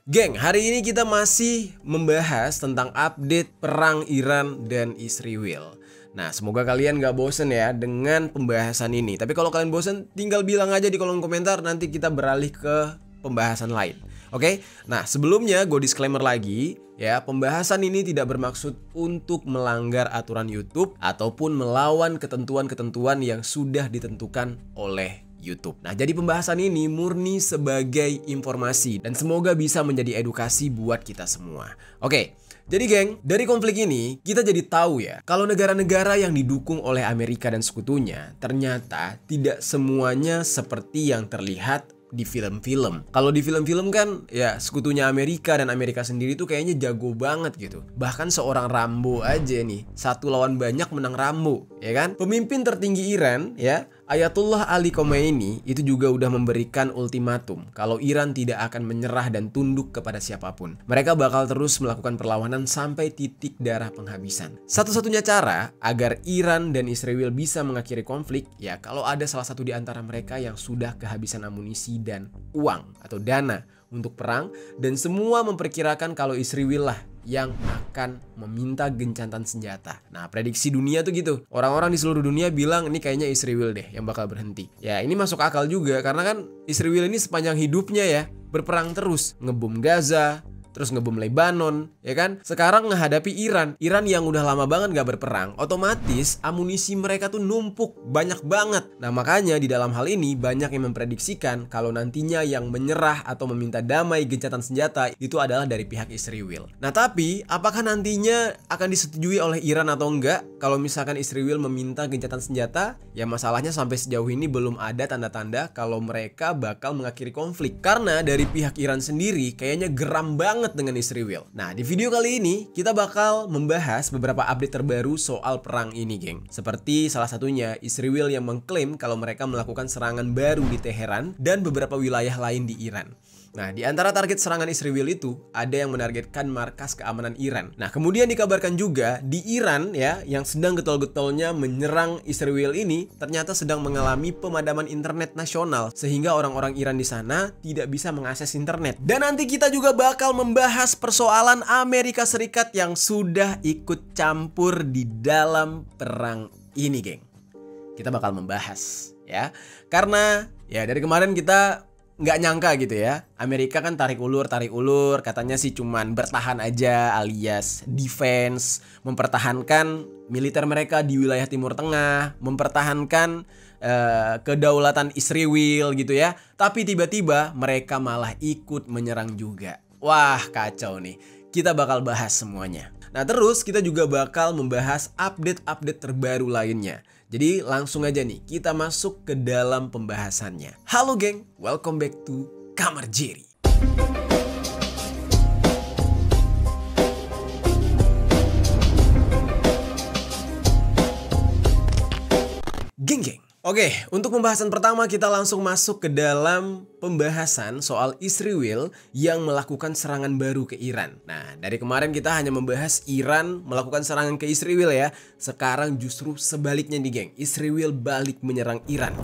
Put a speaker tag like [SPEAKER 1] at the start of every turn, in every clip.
[SPEAKER 1] Geng, hari ini kita masih membahas tentang update perang Iran dan Israel. Nah, semoga kalian gak bosen ya dengan pembahasan ini. Tapi kalau kalian bosen, tinggal bilang aja di kolom komentar, nanti kita beralih ke pembahasan lain. Oke? Nah, sebelumnya gue disclaimer lagi ya, pembahasan ini tidak bermaksud untuk melanggar aturan YouTube ataupun melawan ketentuan-ketentuan yang sudah ditentukan oleh YouTube. Nah, jadi pembahasan ini murni sebagai informasi dan semoga bisa menjadi edukasi buat kita semua. Oke, jadi geng, dari konflik ini kita jadi tahu ya, kalau negara-negara yang didukung oleh Amerika dan sekutunya ternyata tidak semuanya seperti yang terlihat di film-film. Kalau di film-film kan ya sekutunya Amerika dan Amerika sendiri tuh kayaknya jago banget gitu. Bahkan seorang Rambo aja nih, satu lawan banyak menang Rambo, ya kan? Pemimpin tertinggi Iran ya, Ayatullah Ali Khomeini itu juga udah memberikan ultimatum kalau Iran tidak akan menyerah dan tunduk kepada siapapun. Mereka bakal terus melakukan perlawanan sampai titik darah penghabisan. Satu-satunya cara agar Iran dan Israel bisa mengakhiri konflik ya kalau ada salah satu di antara mereka yang sudah kehabisan amunisi dan uang atau dana untuk perang, dan semua memperkirakan kalau Israel lah yang akan meminta gencatan senjata. Nah, prediksi dunia tuh gitu. Orang-orang di seluruh dunia bilang ini kayaknya Israel deh yang bakal berhenti. Ya, ini masuk akal juga karena kan Israel ini sepanjang hidupnya ya berperang terus, ngebom Gaza, terus ngebom Lebanon, ya kan? Sekarang menghadapi Iran yang udah lama banget gak berperang, otomatis amunisi mereka tuh numpuk banyak banget. Nah, makanya di dalam hal ini banyak yang memprediksikan kalau nantinya yang menyerah atau meminta damai gencatan senjata itu adalah dari pihak Israel. Nah, tapi apakah nantinya akan disetujui oleh Iran atau enggak kalau misalkan Israel meminta gencatan senjata? Ya masalahnya sampai sejauh ini belum ada tanda-tanda kalau mereka bakal mengakhiri konflik. Karena dari pihak Iran sendiri kayaknya geram banget dengan Israel. Nah, di video kali ini kita bakal membahas beberapa update terbaru soal perang ini, geng. Seperti salah satunya Israel yang mengklaim kalau mereka melakukan serangan baru di Teheran dan beberapa wilayah lain di Iran. Nah, di antara target serangan Israel itu ada yang menargetkan markas keamanan Iran. Nah, kemudian dikabarkan juga di Iran ya, yang sedang getol-getolnya menyerang Israel ini ternyata sedang mengalami pemadaman internet nasional sehingga orang-orang Iran di sana tidak bisa mengakses internet. Dan nanti kita juga bakal membahas persoalan Amerika Serikat yang sudah ikut campur di dalam perang ini, geng. Kita bakal membahas ya. Karena ya dari kemarin kita nggak nyangka gitu ya, Amerika kan tarik ulur, katanya sih cuman bertahan aja alias defense, mempertahankan militer mereka di wilayah Timur Tengah, mempertahankan kedaulatan Israel gitu ya. Tapi tiba-tiba mereka malah ikut menyerang juga. Wah, kacau nih. Kita bakal bahas semuanya. Nah, terus kita juga bakal membahas update-update terbaru lainnya. Jadi langsung aja nih kita masuk ke dalam pembahasannya. Halo geng, welcome back to Kamar Jerry. Geng. Oke, untuk pembahasan pertama kita langsung masuk ke dalam pembahasan soal Israel yang melakukan serangan baru ke Iran. Nah, dari kemarin kita hanya membahas Iran melakukan serangan ke Israel ya. Sekarang justru sebaliknya nih geng, Israel balik menyerang Iran.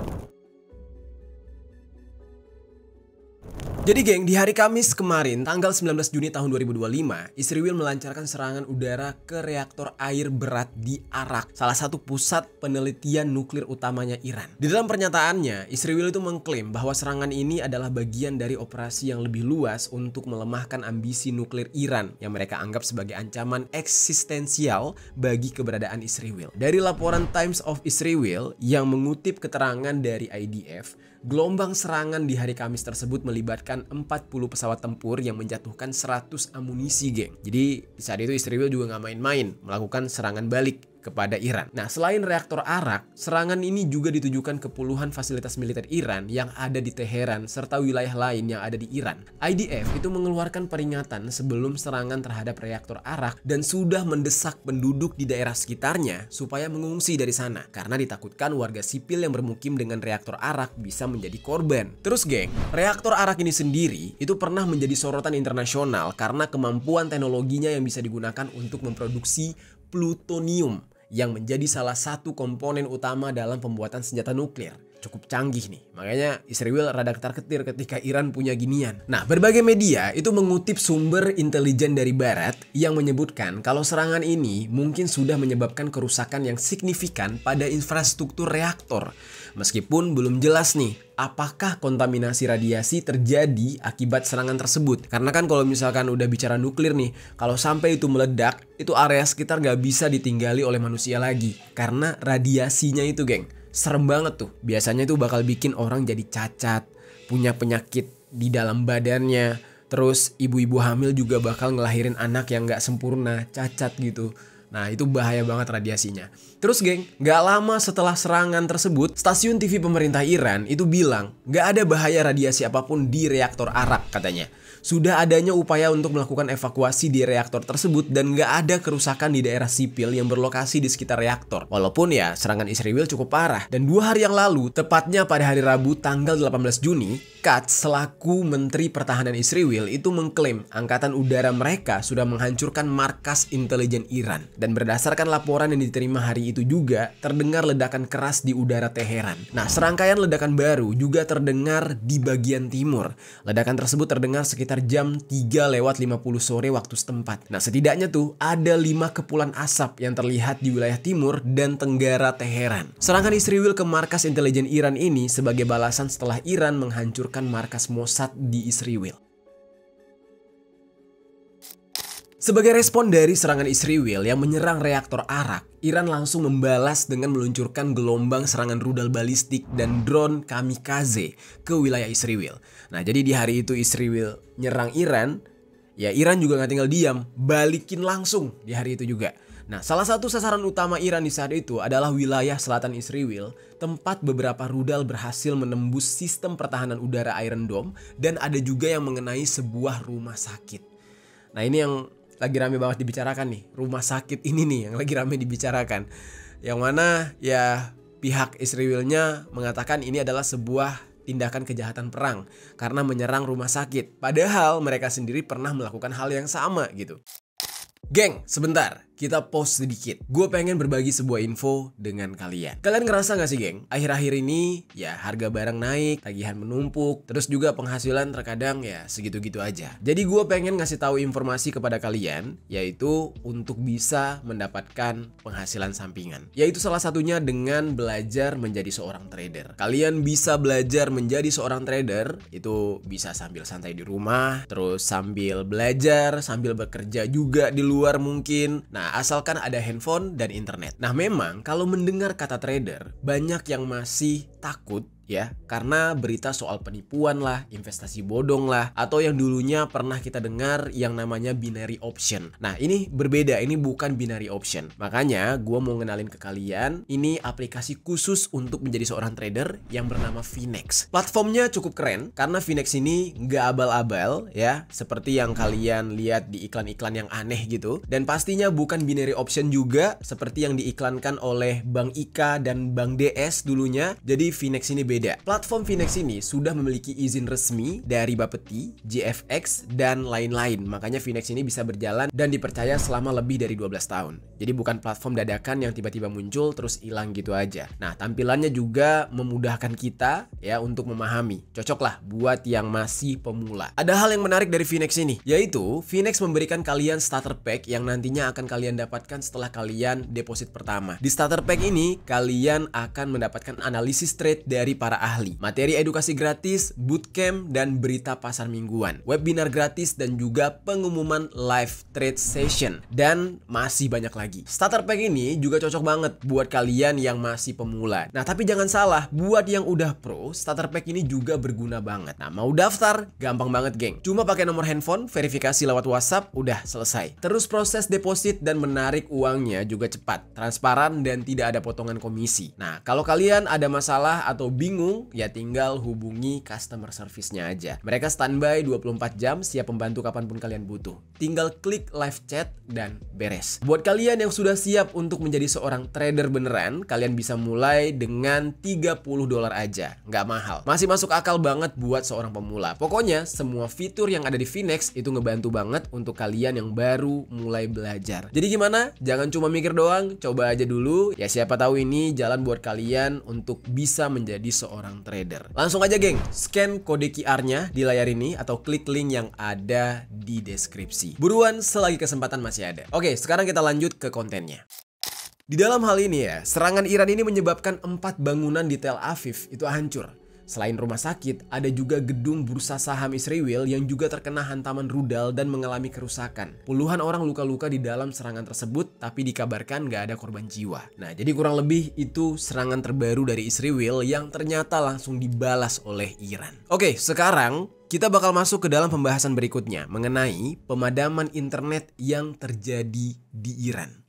[SPEAKER 1] Jadi geng, di hari Kamis kemarin, tanggal 19 Juni tahun 2025, Israel melancarkan serangan udara ke reaktor air berat di Arak, salah satu pusat penelitian nuklir utamanya Iran. Di dalam pernyataannya, Israel itu mengklaim bahwa serangan ini adalah bagian dari operasi yang lebih luas untuk melemahkan ambisi nuklir Iran yang mereka anggap sebagai ancaman eksistensial bagi keberadaan Israel. Dari laporan Times of Israel yang mengutip keterangan dari IDF, gelombang serangan di hari Kamis tersebut melibatkan 40 pesawat tempur yang menjatuhkan 100 amunisi, geng. Jadi saat itu Israel juga nggak main-main melakukan serangan balik kepada Iran. Nah, selain reaktor Arak, serangan ini juga ditujukan ke puluhan fasilitas militer Iran yang ada di Teheran serta wilayah lain yang ada di Iran. IDF itu mengeluarkan peringatan sebelum serangan terhadap reaktor Arak dan sudah mendesak penduduk di daerah sekitarnya supaya mengungsi dari sana karena ditakutkan warga sipil yang bermukim dengan reaktor Arak bisa menjadi korban. Terus geng, reaktor Arak ini sendiri itu pernah menjadi sorotan internasional karena kemampuan teknologinya yang bisa digunakan untuk memproduksi plutonium yang menjadi salah satu komponen utama dalam pembuatan senjata nuklir. cukup canggih nih. Makanya Israel rada ketar-ketir ketika Iran punya ginian. Nah, berbagai media itu mengutip sumber intelijen dari barat yang menyebutkan kalau serangan ini mungkin sudah menyebabkan kerusakan yang signifikan pada infrastruktur reaktor. Meskipun belum jelas nih apakah kontaminasi radiasi terjadi akibat serangan tersebut. Karena kan kalau misalkan udah bicara nuklir nih, kalau sampai itu meledak, itu area sekitar gak bisa ditinggali oleh manusia lagi. Karena radiasinya itu, geng, serem banget tuh. Biasanya itu bakal bikin orang jadi cacat, punya penyakit di dalam badannya. Terus ibu-ibu hamil juga bakal ngelahirin anak yang gak sempurna, cacat gitu. Nah, itu bahaya banget radiasinya. Terus geng, gak lama setelah serangan tersebut, stasiun TV pemerintah Iran itu bilang gak ada bahaya radiasi apapun di reaktor Arak katanya. Sudah adanya upaya untuk melakukan evakuasi di reaktor tersebut dan gak ada kerusakan di daerah sipil yang berlokasi di sekitar reaktor. Walaupun ya serangan Israel cukup parah. Dan 2 hari yang lalu, tepatnya pada hari Rabu tanggal 18 Juni, Katz selaku Menteri Pertahanan Israel itu mengklaim angkatan udara mereka sudah menghancurkan markas intelijen Iran. Dan berdasarkan laporan yang diterima hari itu juga, terdengar ledakan keras di udara Teheran. Nah, serangkaian ledakan baru juga terdengar di bagian timur. Ledakan tersebut terdengar sekitar jam 3:50 sore waktu setempat. Nah, setidaknya tuh ada 5 kepulan asap yang terlihat di wilayah timur dan tenggara Teheran. Serangan Israel ke markas intelijen Iran ini sebagai balasan setelah Iran menghancurkan markas Mossad di Israel. Sebagai respon dari serangan Israel yang menyerang reaktor Arak, Iran langsung membalas dengan meluncurkan gelombang serangan rudal balistik dan drone kamikaze ke wilayah Israel. Nah, jadi di hari itu Israel nyerang Iran, ya Iran juga nggak tinggal diam, balikin langsung di hari itu juga. Nah, salah satu sasaran utama Iran di saat itu adalah wilayah selatan Israel, tempat beberapa rudal berhasil menembus sistem pertahanan udara Iron Dome dan ada juga yang mengenai sebuah rumah sakit. Nah, ini yang lagi rame banget dibicarakan nih, rumah sakit ini nih yang lagi rame dibicarakan. Yang mana ya pihak Israelnya mengatakan ini adalah sebuah tindakan kejahatan perang karena menyerang rumah sakit. Padahal mereka sendiri pernah melakukan hal yang sama gitu. Geng, sebentar, kita pause sedikit. Gue pengen berbagi sebuah info dengan kalian. Kalian ngerasa gak sih geng? Akhir-akhir ini ya harga barang naik, tagihan menumpuk, terus juga penghasilan terkadang ya segitu-gitu aja. Jadi gue pengen ngasih tahu informasi kepada kalian, yaitu untuk bisa mendapatkan penghasilan sampingan. Yaitu salah satunya dengan belajar menjadi seorang trader. Kalian bisa belajar menjadi seorang trader, itu bisa sambil santai di rumah, terus sambil belajar, sambil bekerja juga di luar mungkin. Nah, asalkan ada handphone dan internet. Nah, memang kalau mendengar kata trader, banyak yang masih takut ya, karena berita soal penipuan lah, investasi bodong lah, atau yang dulunya pernah kita dengar yang namanya binary option. Nah, ini berbeda, ini bukan binary option. Makanya gue mau ngenalin ke kalian, ini aplikasi khusus untuk menjadi seorang trader yang bernama Finex. Platformnya cukup keren karena Finex ini nggak abal-abal ya, seperti yang kalian lihat di iklan-iklan yang aneh gitu. Dan pastinya bukan binary option juga seperti yang diiklankan oleh Bank IKA dan Bank DS dulunya. Jadi Finex ini beda. Platform Finex ini sudah memiliki izin resmi dari Bapeti, JFX, dan lain-lain. Makanya Finex ini bisa berjalan dan dipercaya selama lebih dari 12 tahun. Jadi bukan platform dadakan yang tiba-tiba muncul terus hilang gitu aja. Nah, tampilannya juga memudahkan kita ya untuk memahami. Cocok lah buat yang masih pemula. Ada hal yang menarik dari Finex ini, yaitu Finex memberikan kalian starter pack yang nantinya akan kalian dapatkan setelah kalian deposit pertama. Di starter pack ini, kalian akan mendapatkan analisis trade dari para ahli, materi edukasi gratis, bootcamp, dan berita pasar mingguan, webinar gratis, dan juga pengumuman live trade session, dan masih banyak lagi. Starter pack ini juga cocok banget buat kalian yang masih pemula. Nah, tapi jangan salah, buat yang udah pro, starter pack ini juga berguna banget. Nah, mau daftar? Gampang banget, geng. Cuma pakai nomor handphone, verifikasi lewat WhatsApp, udah selesai. Terus proses deposit dan menarik uangnya juga cepat, transparan, dan tidak ada potongan komisi. Nah, kalau kalian ada masalah atau bingung, ya tinggal hubungi customer service-nya aja. Mereka standby 24 jam, siap membantu kapanpun kalian butuh. Tinggal klik live chat dan beres. Buat kalian yang sudah siap untuk menjadi seorang trader beneran, kalian bisa mulai dengan $30 aja. Nggak mahal. Masih masuk akal banget buat seorang pemula. Pokoknya semua fitur yang ada di Finex itu ngebantu banget untuk kalian yang baru mulai belajar. Jadi gimana? Jangan cuma mikir doang, coba aja dulu. Ya siapa tahu ini jalan buat kalian untuk bisa menjadi seorang trader. Langsung aja geng, scan kode QR-nya di layar ini atau klik link yang ada di deskripsi. Buruan selagi kesempatan masih ada. Oke, sekarang kita lanjut ke kontennya. Di dalam hal ini ya, serangan Iran ini menyebabkan 4 bangunan di Tel Aviv itu hancur. Selain rumah sakit, ada juga gedung bursa saham Israel yang juga terkena hantaman rudal dan mengalami kerusakan. Puluhan orang luka-luka di dalam serangan tersebut, tapi dikabarkan nggak ada korban jiwa. Nah, jadi kurang lebih itu serangan terbaru dari Israel yang ternyata langsung dibalas oleh Iran. Oke, sekarang kita bakal masuk ke dalam pembahasan berikutnya mengenai pemadaman internet yang terjadi di Iran.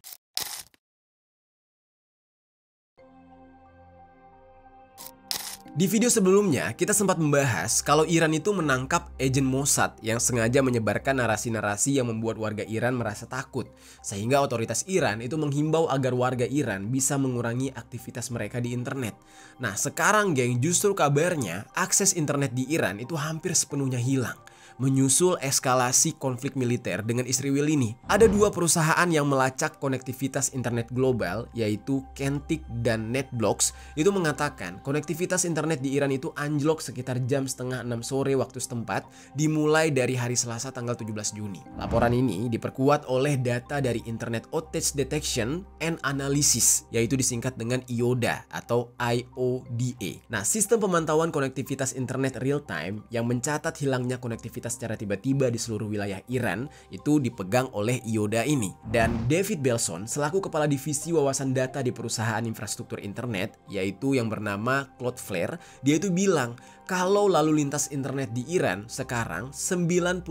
[SPEAKER 1] Di video sebelumnya, kita sempat membahas kalau Iran itu menangkap agen Mossad yang sengaja menyebarkan narasi-narasi yang membuat warga Iran merasa takut. Sehingga otoritas Iran itu menghimbau agar warga Iran bisa mengurangi aktivitas mereka di internet. Nah, sekarang geng, justru kabarnya akses internet di Iran itu hampir sepenuhnya hilang. Menyusul eskalasi konflik militer dengan Israel ini, ada 2 perusahaan yang melacak konektivitas internet global, yaitu Kentik dan NetBlocks, itu mengatakan konektivitas internet di Iran itu anjlok sekitar jam setengah 6 sore waktu setempat, dimulai dari hari Selasa tanggal 17 Juni. Laporan ini diperkuat oleh data dari Internet Outage Detection and Analysis, yaitu disingkat dengan IODA atau IODA. Nah, sistem pemantauan konektivitas internet real time yang mencatat hilangnya konektivitas secara tiba-tiba di seluruh wilayah Iran itu dipegang oleh IODA ini. Dan David Belson selaku kepala divisi wawasan data di perusahaan infrastruktur internet, yaitu yang bernama Cloudflare, dia itu bilang kalau lalu lintas internet di Iran sekarang 97%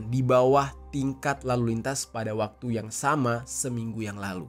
[SPEAKER 1] di bawah tingkat lalu lintas pada waktu yang sama seminggu yang lalu.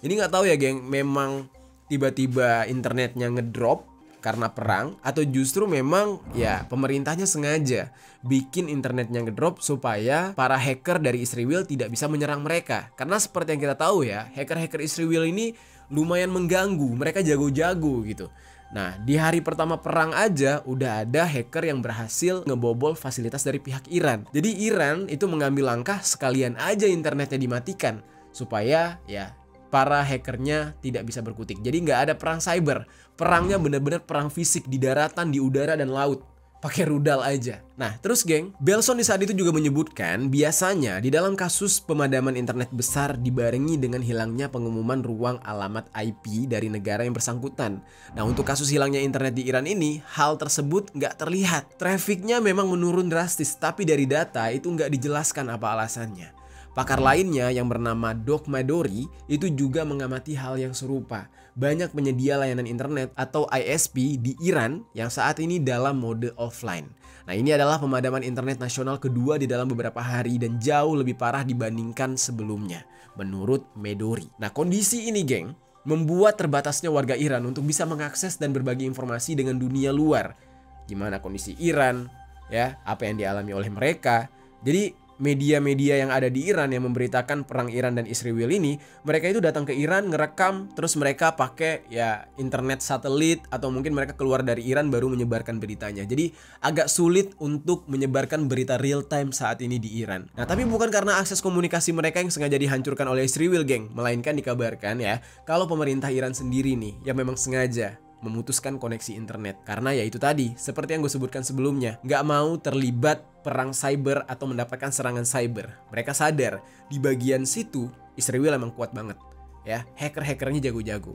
[SPEAKER 1] Ini nggak tahu ya geng, memang tiba-tiba internetnya ngedrop karena perang, atau justru memang ya pemerintahnya sengaja bikin internetnya ngedrop supaya para hacker dari Israel tidak bisa menyerang mereka. Karena seperti yang kita tahu ya, hacker-hacker Israel ini lumayan mengganggu, mereka jago-jago gitu. Nah, di hari pertama perang aja udah ada hacker yang berhasil ngebobol fasilitas dari pihak Iran. Jadi Iran itu mengambil langkah sekalian aja internetnya dimatikan supaya ya para hackernya tidak bisa berkutik. Jadi nggak ada perang cyber. Perangnya bener-bener perang fisik di daratan, di udara, dan laut. Pakai rudal aja. Nah, terus geng, Belson di saat itu juga menyebutkan biasanya di dalam kasus pemadaman internet besar dibarengi dengan hilangnya pengumuman ruang alamat IP dari negara yang bersangkutan. Nah, untuk kasus hilangnya internet di Iran ini, hal tersebut nggak terlihat. Trafficnya memang menurun drastis, tapi dari data itu nggak dijelaskan apa alasannya. Pakar lainnya yang bernama Doc Madori itu juga mengamati hal yang serupa. Banyak penyedia layanan internet atau ISP di Iran yang saat ini dalam mode offline. Nah, ini adalah pemadaman internet nasional kedua di dalam beberapa hari dan jauh lebih parah dibandingkan sebelumnya, menurut Madori. Nah, kondisi ini geng, membuat terbatasnya warga Iran untuk bisa mengakses dan berbagi informasi dengan dunia luar. Gimana kondisi Iran, ya, apa yang dialami oleh mereka. Jadi media-media yang ada di Iran yang memberitakan perang Iran dan Israel ini, mereka itu datang ke Iran, ngerekam, terus mereka pakai ya internet satelit, atau mungkin mereka keluar dari Iran baru menyebarkan beritanya. Jadi agak sulit untuk menyebarkan berita real time saat ini di Iran. Nah, tapi bukan karena akses komunikasi mereka yang sengaja dihancurkan oleh Israel geng, melainkan dikabarkan ya kalau pemerintah Iran sendiri nih yang memang sengaja memutuskan koneksi internet. Karena ya itu tadi, seperti yang gue sebutkan sebelumnya, nggak mau terlibat perang cyber atau mendapatkan serangan cyber. Mereka sadar di bagian situ Israel emang kuat banget ya, hacker-hackernya jago-jago.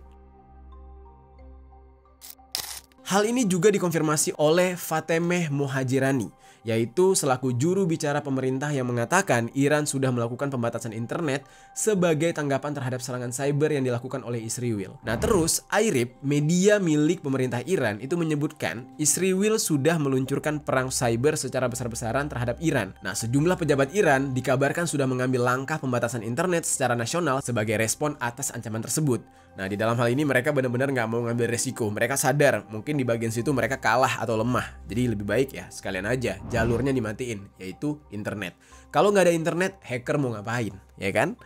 [SPEAKER 1] Hal ini juga dikonfirmasi oleh Fatemeh Mohajirani, yaitu selaku juru bicara pemerintah yang mengatakan Iran sudah melakukan pembatasan internet sebagai tanggapan terhadap serangan cyber yang dilakukan oleh Israel. Nah, terus IRIB, media milik pemerintah Iran, itu menyebutkan Israel sudah meluncurkan perang cyber secara besar-besaran terhadap Iran. Nah, sejumlah pejabat Iran dikabarkan sudah mengambil langkah pembatasan internet secara nasional sebagai respon atas ancaman tersebut. Nah, di dalam hal ini mereka benar-benar nggak mau ngambil resiko. Mereka sadar mungkin di bagian situ mereka kalah atau lemah. Jadi lebih baik ya sekalian aja jalurnya dimatiin, yaitu internet. Kalau nggak ada internet, hacker mau ngapain, ya kan?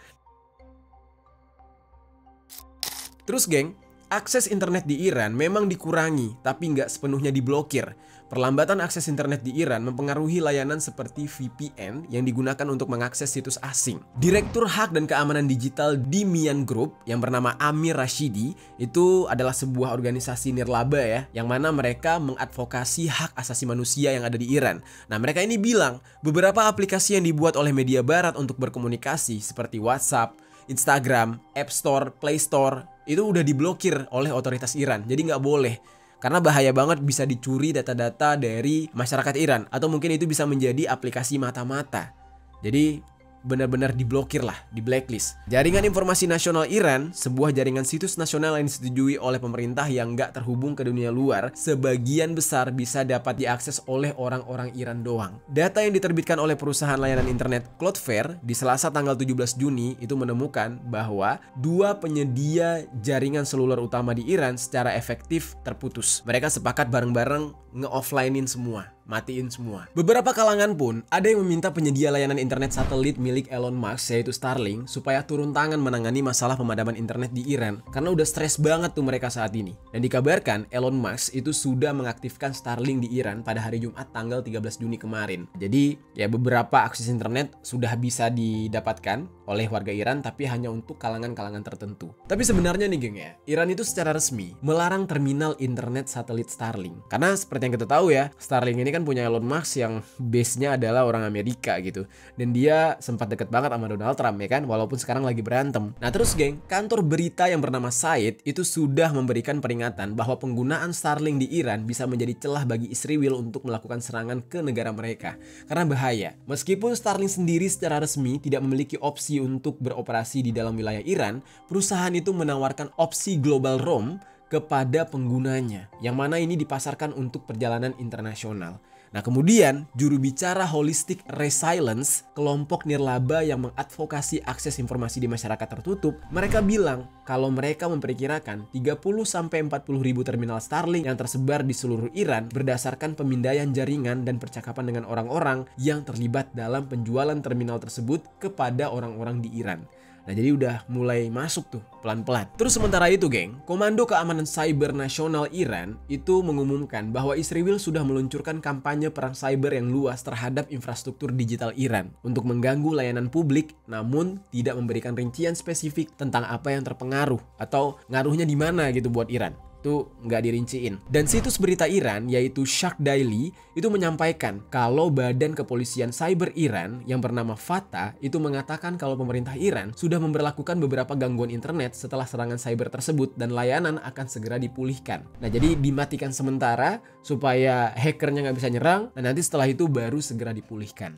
[SPEAKER 1] Terus geng, Akses internet di Iran memang dikurangi, tapi nggak sepenuhnya diblokir. Perlambatan akses internet di Iran mempengaruhi layanan seperti VPN yang digunakan untuk mengakses situs asing. Direktur Hak dan Keamanan Digital di Mian Group yang bernama Amir Rashidi itu adalah sebuah organisasi nirlaba ya, yang mana mereka mengadvokasi hak asasi manusia yang ada di Iran. Nah, mereka ini bilang beberapa aplikasi yang dibuat oleh media barat untuk berkomunikasi seperti WhatsApp, Instagram, App Store, Play Store itu udah diblokir oleh otoritas Iran. Jadi nggak boleh. Karena bahaya banget bisa dicuri data-data dari masyarakat Iran. Atau mungkin itu bisa menjadi aplikasi mata-mata. Jadi benar-benar diblokir lah, di blacklist. Jaringan Informasi Nasional Iran, sebuah jaringan situs nasional yang disetujui oleh pemerintah yang nggak terhubung ke dunia luar, sebagian besar bisa dapat diakses oleh orang-orang Iran doang. Data yang diterbitkan oleh perusahaan layanan internet Cloudflare di Selasa tanggal 17 Juni itu menemukan bahwa 2 penyedia jaringan seluler utama di Iran secara efektif terputus. Mereka sepakat bareng-bareng nge-offline-in semua, matiin semua. Beberapa kalangan pun ada yang meminta penyedia layanan internet satelit milik Elon Musk yaitu Starlink supaya turun tangan menangani masalah pemadaman internet di Iran karena udah stres banget tuh mereka saat ini. Dan dikabarkan Elon Musk itu sudah mengaktifkan Starlink di Iran pada hari Jumat tanggal 13 Juni kemarin. Jadi ya beberapa akses internet sudah bisa didapatkan oleh warga Iran tapi hanya untuk kalangan-kalangan tertentu. Tapi sebenarnya nih geng ya, Iran itu secara resmi melarang terminal internet satelit Starlink. Karena seperti yang kita tahu ya, Starlink ini kan punya Elon Musk yang base-nya adalah orang Amerika gitu. Dan dia sempat deket banget sama Donald Trump ya kan, walaupun sekarang lagi berantem. Nah terus geng, kantor berita yang bernama Said itu sudah memberikan peringatan bahwa penggunaan Starlink di Iran bisa menjadi celah bagi Israel untuk melakukan serangan ke negara mereka. Karena bahaya. Meskipun Starlink sendiri secara resmi tidak memiliki opsi untuk beroperasi di dalam wilayah Iran, perusahaan itu menawarkan opsi Global Roam kepada penggunanya, yang mana ini dipasarkan untuk perjalanan internasional. Nah kemudian juru bicara Holistic Resilience, kelompok nirlaba yang mengadvokasi akses informasi di masyarakat tertutup, mereka bilang kalau mereka memperkirakan 30-40 ribu terminal Starlink yang tersebar di seluruh Iran berdasarkan pemindaian jaringan dan percakapan dengan orang-orang yang terlibat dalam penjualan terminal tersebut kepada orang-orang di Iran. Nah jadi udah mulai masuk tuh pelan-pelan. Terus sementara itu geng, Komando Keamanan Cyber Nasional Iran itu mengumumkan bahwa Israel sudah meluncurkan kampanye perang cyber yang luas terhadap infrastruktur digital Iran untuk mengganggu layanan publik, namun tidak memberikan rincian spesifik tentang apa yang terpengaruh atau ngaruhnya di mana gitu buat Iran. Itu nggak dirinciin. Dan situs berita Iran yaitu Shark Daily itu menyampaikan kalau Badan Kepolisian Cyber Iran yang bernama FATA itu mengatakan kalau pemerintah Iran sudah memberlakukan beberapa gangguan internet setelah serangan cyber tersebut dan layanan akan segera dipulihkan. Nah jadi dimatikan sementara supaya hackernya nggak bisa nyerang dan nanti setelah itu baru segera dipulihkan.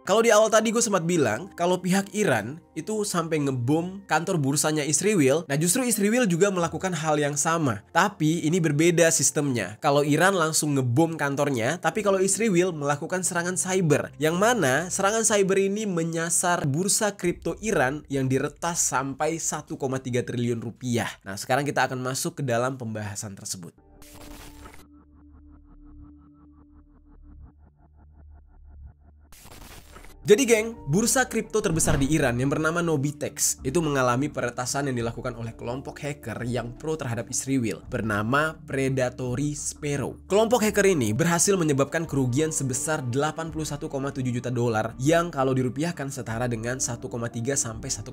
[SPEAKER 1] Kalau di awal tadi gue sempat bilang kalau pihak Iran itu sampai ngebom kantor bursanya Israel. Nah justru Israel juga melakukan hal yang sama. Tapi ini berbeda sistemnya. Kalau Iran langsung ngebom kantornya, tapi kalau Israel melakukan serangan cyber. Yang mana serangan cyber ini menyasar bursa kripto Iran yang diretas sampai 1,3 triliun rupiah. Nah sekarang kita akan masuk ke dalam pembahasan tersebut. Jadi geng, bursa kripto terbesar di Iran yang bernama Nobitex itu mengalami peretasan yang dilakukan oleh kelompok hacker yang pro terhadap Israel bernama Predatory Sparrow. Kelompok hacker ini berhasil menyebabkan kerugian sebesar 81,7 juta dolar yang kalau dirupiahkan setara dengan 1,3 sampai 1,4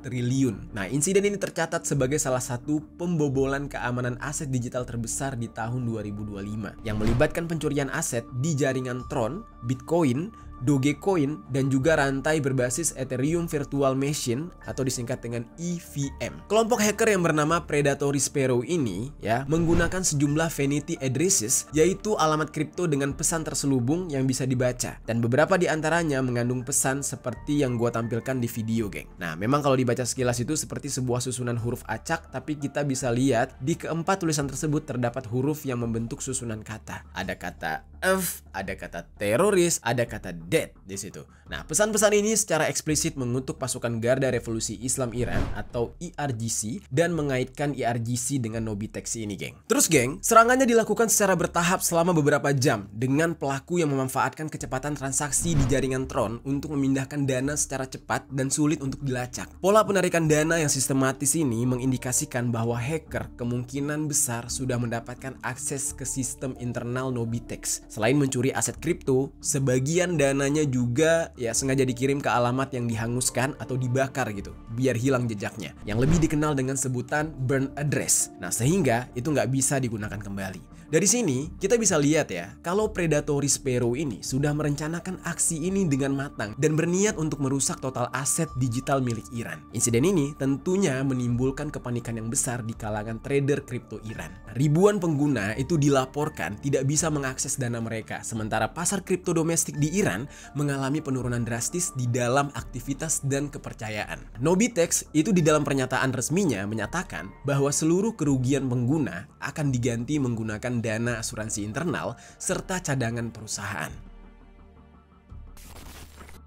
[SPEAKER 1] triliun. Nah, insiden ini tercatat sebagai salah satu pembobolan keamanan aset digital terbesar di tahun 2025 yang melibatkan pencurian aset di jaringan Tron, Bitcoin, Dogecoin, dan juga rantai berbasis Ethereum Virtual Machine atau disingkat dengan EVM. Kelompok hacker yang bernama Predatory Sparrow ini ya menggunakan sejumlah vanity addresses, yaitu alamat kripto dengan pesan terselubung yang bisa dibaca, dan beberapa di antaranya mengandung pesan seperti yang gua tampilkan di video geng. Nah memang kalau dibaca sekilas itu seperti sebuah susunan huruf acak, tapi kita bisa lihat di keempat tulisan tersebut terdapat huruf yang membentuk susunan kata. Ada kata F, ada kata teroris, ada kata dead di situ. Nah, pesan-pesan ini secara eksplisit mengutuk pasukan Garda Revolusi Islam Iran atau IRGC dan mengaitkan IRGC dengan Nobitex ini, geng. Terus, geng, serangannya dilakukan secara bertahap selama beberapa jam dengan pelaku yang memanfaatkan kecepatan transaksi di jaringan Tron untuk memindahkan dana secara cepat dan sulit untuk dilacak. Pola penarikan dana yang sistematis ini mengindikasikan bahwa hacker kemungkinan besar sudah mendapatkan akses ke sistem internal Nobitex. Selain mencuri aset kripto, sebagian dananya juga ya sengaja dikirim ke alamat yang dihanguskan atau dibakar gitu, biar hilang jejaknya, yang lebih dikenal dengan sebutan burn address. Nah, sehingga itu nggak bisa digunakan kembali. Dari sini, kita bisa lihat ya, kalau Predatory Sparrow ini sudah merencanakan aksi ini dengan matang dan berniat untuk merusak total aset digital milik Iran. Insiden ini tentunya menimbulkan kepanikan yang besar di kalangan trader kripto Iran. Ribuan pengguna itu dilaporkan tidak bisa mengakses dana mereka, sementara pasar kripto domestik di Iran mengalami penurunan drastis di dalam aktivitas dan kepercayaan. Nobitex itu di dalam pernyataan resminya menyatakan bahwa seluruh kerugian pengguna akan diganti menggunakan dana asuransi internal serta cadangan perusahaan.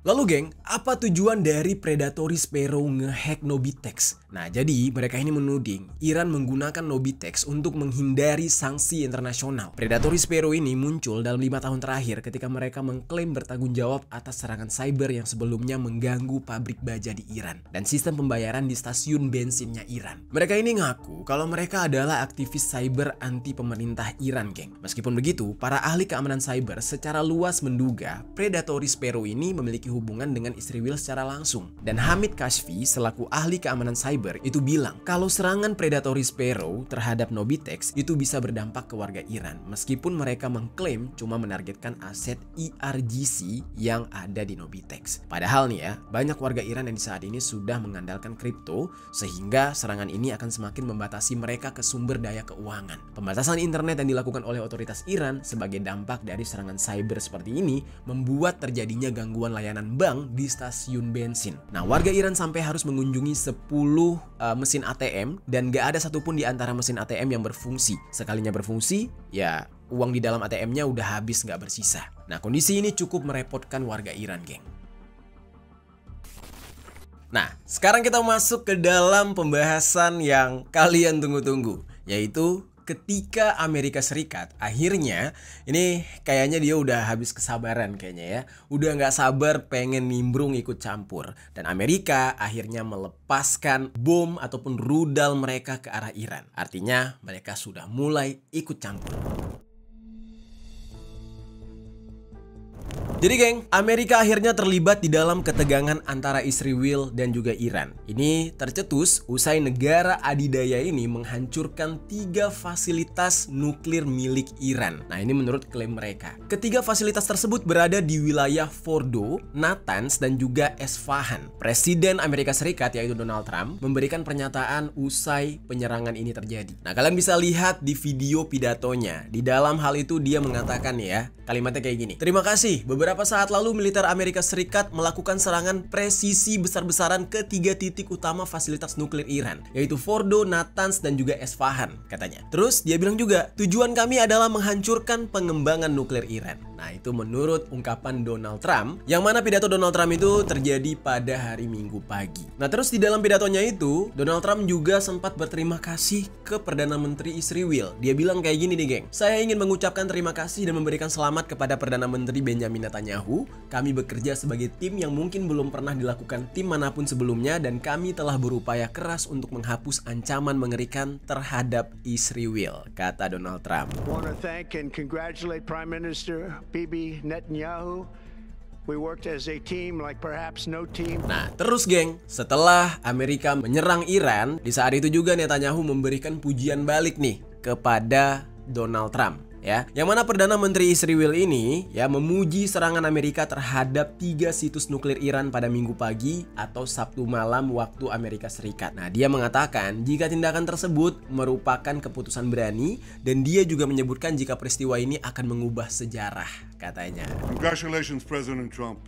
[SPEAKER 1] Lalu geng, apa tujuan dari Predatory Sparrow ngehack Nobitex? Nah, jadi mereka ini menuding Iran menggunakan Nobitex untuk menghindari sanksi internasional. Predatory Sparrow ini muncul dalam 5 tahun terakhir ketika mereka mengklaim bertanggung jawab atas serangan cyber yang sebelumnya mengganggu pabrik baja di Iran dan sistem pembayaran di stasiun bensinnya Iran. Mereka ini ngaku kalau mereka adalah aktivis cyber anti pemerintah Iran, geng. Meskipun begitu, para ahli keamanan cyber secara luas menduga Predatory Sparrow ini memiliki hubungan dengan istri Will secara langsung. Dan Hamid Kashfi selaku ahli keamanan cyber itu bilang kalau serangan Predatory Sparrow terhadap Nobitex itu bisa berdampak ke warga Iran meskipun mereka mengklaim cuma menargetkan aset IRGC yang ada di Nobitex. Padahal nih ya, banyak warga Iran yang saat ini sudah mengandalkan kripto sehingga serangan ini akan semakin membatasi mereka ke sumber daya keuangan. Pembatasan internet yang dilakukan oleh otoritas Iran sebagai dampak dari serangan cyber seperti ini membuat terjadinya gangguan layanan bank di stasiun bensin. Nah, warga Iran sampai harus mengunjungi 10 mesin ATM dan gak ada satupun di antara mesin ATM yang berfungsi. Sekalinya berfungsi, ya uang di dalam ATM-nya udah habis gak bersisa. Nah, kondisi ini cukup merepotkan warga Iran, geng. Nah, sekarang kita masuk ke dalam pembahasan yang kalian tunggu-tunggu, yaitu ketika Amerika Serikat akhirnya ini kayaknya dia udah habis kesabaran kayaknya ya, udah nggak sabar pengen nimbrung ikut campur, dan Amerika akhirnya melepaskan bom ataupun rudal mereka ke arah Iran. Artinya mereka sudah mulai ikut campur. Jadi geng, Amerika akhirnya terlibat di dalam ketegangan antara Israel dan juga Iran. Ini tercetus usai negara adidaya ini menghancurkan 3 fasilitas nuklir milik Iran. Nah, ini menurut klaim mereka. Ketiga fasilitas tersebut berada di wilayah Fordo, Natanz, dan juga Esfahan. Presiden Amerika Serikat yaitu Donald Trump memberikan pernyataan usai penyerangan ini terjadi. Nah, kalian bisa lihat di video pidatonya. Di dalam hal itu dia mengatakan ya, kalimatnya kayak gini. Terima kasih, beberapa saat lalu militer Amerika Serikat melakukan serangan presisi besar-besaran ke 3 titik utama fasilitas nuklir Iran, yaitu Fordo, Natanz, dan juga Esfahan, katanya. Terus dia bilang juga, tujuan kami adalah menghancurkan pengembangan nuklir Iran. Nah, itu menurut ungkapan Donald Trump, yang mana pidato Donald Trump itu terjadi pada hari Minggu pagi. Nah, terus di dalam pidatonya itu, Donald Trump juga sempat berterima kasih ke Perdana Menteri Israel. Dia bilang kayak gini nih, geng. Saya ingin mengucapkan terima kasih dan memberikan selamat kepada Perdana Menteri Benjamin Netanyahu. Kami bekerja sebagai tim yang mungkin belum pernah dilakukan tim manapun sebelumnya, dan kami telah berupaya keras untuk menghapus ancaman mengerikan terhadap Israel, kata Donald Trump.
[SPEAKER 2] I want to thank and congratulate Prime Minister Bibi Netanyahu. We worked as a team like perhaps no team.
[SPEAKER 1] Nah, terus geng, setelah Amerika menyerang Iran, di saat itu juga Netanyahu memberikan pujian balik nih kepada Donald Trump. Ya, yang mana Perdana Menteri Israel ini ya memuji serangan Amerika terhadap 3 situs nuklir Iran pada Minggu pagi atau Sabtu malam waktu Amerika Serikat. Nah, dia mengatakan jika tindakan tersebut merupakan keputusan berani, dan dia juga menyebutkan jika peristiwa ini akan mengubah sejarah, katanya.
[SPEAKER 3] Congratulations, President Trump.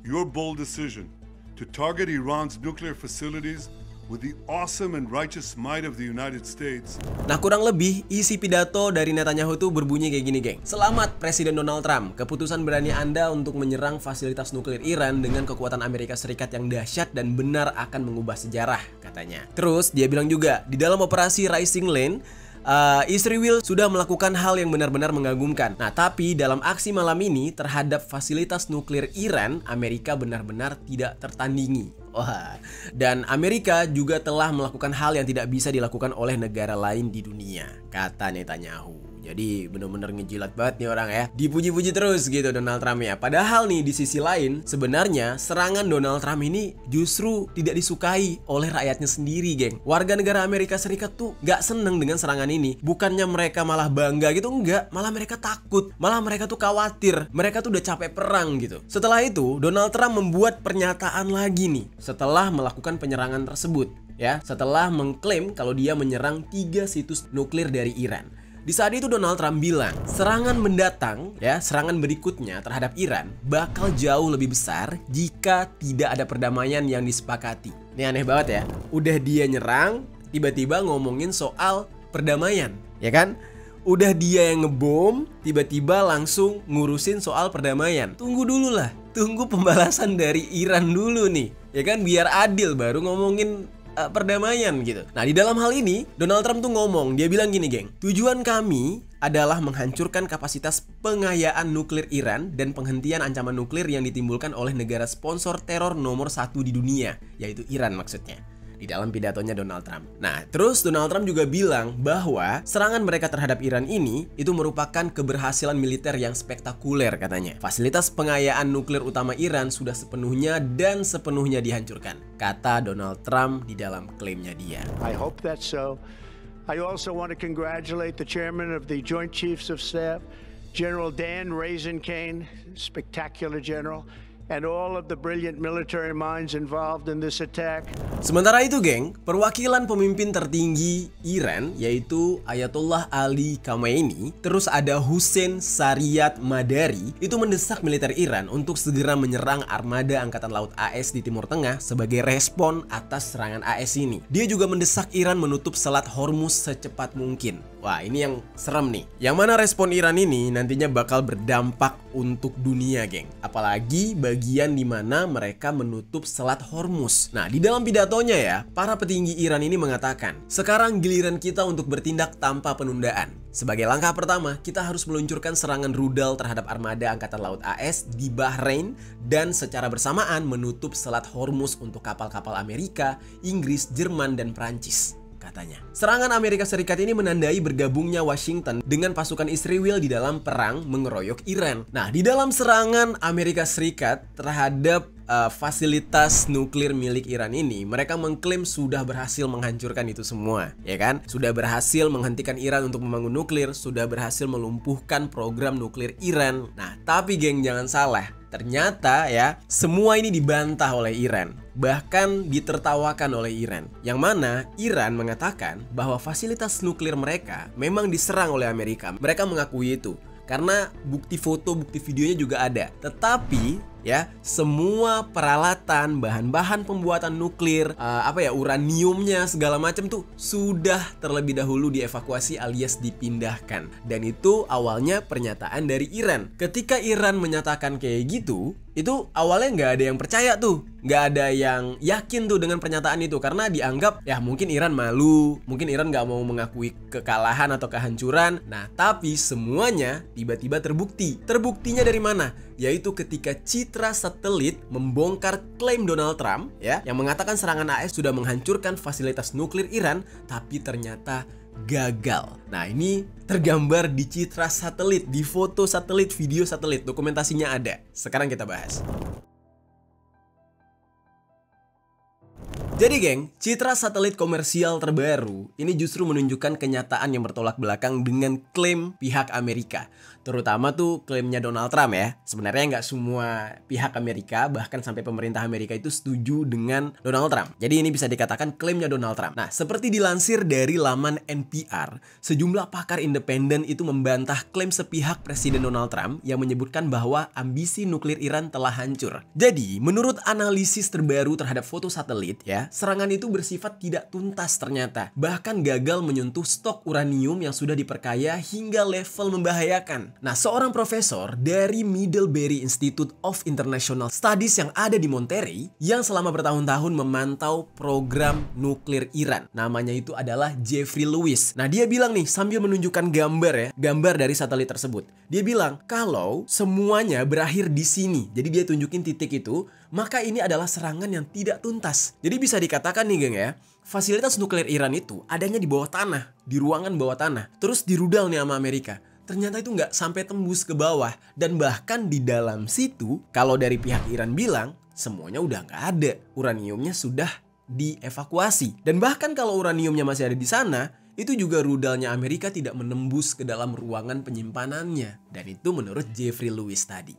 [SPEAKER 3] Your bold decision to target Iran's nuclear facilities with the awesome and righteous might of the United States.
[SPEAKER 1] Nah, kurang lebih isi pidato dari Netanyahu tuh berbunyi kayak gini, geng. Selamat Presiden Donald Trump, keputusan berani Anda untuk menyerang fasilitas nuklir Iran dengan kekuatan Amerika Serikat yang dahsyat dan benar akan mengubah sejarah, katanya. Terus dia bilang juga, di dalam operasi Rising Lane, Israel sudah melakukan hal yang benar-benar mengagumkan. Nah, tapi dalam aksi malam ini terhadap fasilitas nuklir Iran, Amerika benar-benar tidak tertandingi. Wah, dan Amerika juga telah melakukan hal yang tidak bisa dilakukan oleh negara lain di dunia, kata Netanyahu. Jadi bener-bener ngejilat banget nih orang ya. Dipuji-puji terus gitu Donald Trump ya. Padahal nih di sisi lain sebenarnya serangan Donald Trump ini justru tidak disukai oleh rakyatnya sendiri, geng. Warga negara Amerika Serikat tuh gak seneng dengan serangan ini. Bukannya mereka malah bangga gitu, enggak. Malah mereka takut. Malah mereka tuh khawatir. Mereka tuh udah capek perang gitu. Setelah itu Donald Trump membuat pernyataan lagi nih setelah melakukan penyerangan tersebut ya. Setelah mengklaim kalau dia menyerang 3 situs nuklir dari Iran. Di saat itu Donald Trump bilang, serangan mendatang, ya, serangan berikutnya terhadap Iran bakal jauh lebih besar jika tidak ada perdamaian yang disepakati. Ini aneh banget ya. Udah dia nyerang, tiba-tiba ngomongin soal perdamaian, ya kan? Udah dia yang ngebom, tiba-tiba langsung ngurusin soal perdamaian. Tunggu dulu lah, tunggu pembalasan dari Iran dulu nih, ya kan? Biar adil baru ngomongin perdamaian gitu. Nah, di dalam hal ini Donald Trump tuh ngomong, dia bilang gini, geng. Tujuan kami adalah menghancurkan kapasitas pengayaan nuklir Iran dan penghentian ancaman nuklir yang ditimbulkan oleh negara sponsor teror nomor 1 di dunia, yaitu Iran maksudnya. Di dalam pidatonya Donald Trump. Nah, terus Donald Trump juga bilang bahwa serangan mereka terhadap Iran ini itu merupakan keberhasilan militer yang spektakuler, katanya. Fasilitas pengayaan nuklir utama Iran sudah sepenuhnya dihancurkan, kata Donald Trump di dalam klaimnya dia.
[SPEAKER 2] I hope that's so. I also want to congratulate the chairman of the Joint Chiefs of Staff, General Dan Raisin-Kane, spectacular general, and all of the brilliant military minds involved in this attack.
[SPEAKER 1] Sementara itu, geng, perwakilan pemimpin tertinggi Iran yaitu Ayatollah Ali Khamenei, terus ada Hussein Shariat Madari, itu mendesak militer Iran untuk segera menyerang armada Angkatan Laut AS di Timur Tengah sebagai respon atas serangan AS ini. Dia juga mendesak Iran menutup Selat Hormuz secepat mungkin. Wah, ini yang serem nih. Yang mana respon Iran ini nantinya bakal berdampak untuk dunia, geng. Apalagi bagian dimana mereka menutup Selat Hormuz. Nah, di dalam pidatonya ya, para petinggi Iran ini mengatakan, sekarang giliran kita untuk bertindak tanpa penundaan. Sebagai langkah pertama, kita harus meluncurkan serangan rudal terhadap armada Angkatan Laut AS di Bahrain dan secara bersamaan menutup Selat Hormuz untuk kapal-kapal Amerika, Inggris, Jerman, dan Prancis, katanya. Serangan Amerika Serikat ini menandai bergabungnya Washington dengan pasukan Israel di dalam perang mengeroyok Iran. Nah, di dalam serangan Amerika Serikat terhadap fasilitas nuklir milik Iran ini, mereka mengklaim sudah berhasil menghancurkan itu semua, ya kan? Sudah berhasil menghentikan Iran untuk membangun nuklir, sudah berhasil melumpuhkan program nuklir Iran. Nah, tapi geng, jangan salah. Ternyata ya, semua ini dibantah oleh Iran, bahkan ditertawakan oleh Iran. Yang mana Iran mengatakan bahwa fasilitas nuklir mereka memang diserang oleh Amerika. Mereka mengakui itu karena bukti foto, bukti videonya juga ada. Tetapi ya, semua peralatan, bahan-bahan pembuatan nuklir, uraniumnya segala macam tuh sudah terlebih dahulu dievakuasi alias dipindahkan. Dan itu awalnya pernyataan dari Iran. Ketika Iran menyatakan kayak gitu, itu awalnya nggak ada yang percaya tuh, nggak ada yang yakin tuh dengan pernyataan itu, karena dianggap ya mungkin Iran malu, mungkin Iran nggak mau mengakui kekalahan atau kehancuran. Nah, tapi semuanya tiba-tiba terbukti. Terbuktinya dari mana? Yaitu ketika Citra Satelit membongkar klaim Donald Trump ya, yang mengatakan serangan AS sudah menghancurkan fasilitas nuklir Iran, tapi ternyata gagal. Nah, ini tergambar di Citra Satelit, di foto satelit, video satelit, dokumentasinya ada. Sekarang kita bahas. Jadi geng, citra satelit komersial terbaru ini justru menunjukkan kenyataan yang bertolak belakang dengan klaim pihak Amerika. Terutama tuh klaimnya Donald Trump ya. Sebenarnya nggak semua pihak Amerika, bahkan sampai pemerintah Amerika itu setuju dengan Donald Trump. Jadi ini bisa dikatakan klaimnya Donald Trump. Nah, seperti dilansir dari laman NPR, sejumlah pakar independen itu membantah klaim sepihak Presiden Donald Trump yang menyebutkan bahwa ambisi nuklir Iran telah hancur. Jadi, menurut analisis terbaru terhadap foto satelit ya, Amerika, serangan itu bersifat tidak tuntas ternyata. Bahkan gagal menyentuh stok uranium yang sudah diperkaya hingga level membahayakan. Nah, seorang profesor dari Middlebury Institute of International Studies yang ada di Monterey, yang selama bertahun-tahun memantau program nuklir Iran. Namanya itu adalah Jeffrey Lewis. Nah, dia bilang nih, sambil menunjukkan gambar dari satelit tersebut. Dia bilang, kalau semuanya berakhir di sini, jadi dia tunjukin titik itu, maka ini adalah serangan yang tidak tuntas. Jadi bisa dikatakan nih geng ya, fasilitas nuklir Iran itu adanya di bawah tanah, di ruangan bawah tanah. Terus dirudal nih sama Amerika. Ternyata itu nggak sampai tembus ke bawah. Dan bahkan di dalam situ, kalau dari pihak Iran bilang, semuanya udah nggak ada. Uraniumnya sudah dievakuasi. Dan bahkan kalau uraniumnya masih ada di sana, itu juga rudalnya Amerika tidak menembus ke dalam ruangan penyimpanannya. Dan itu menurut Jeffrey Lewis tadi.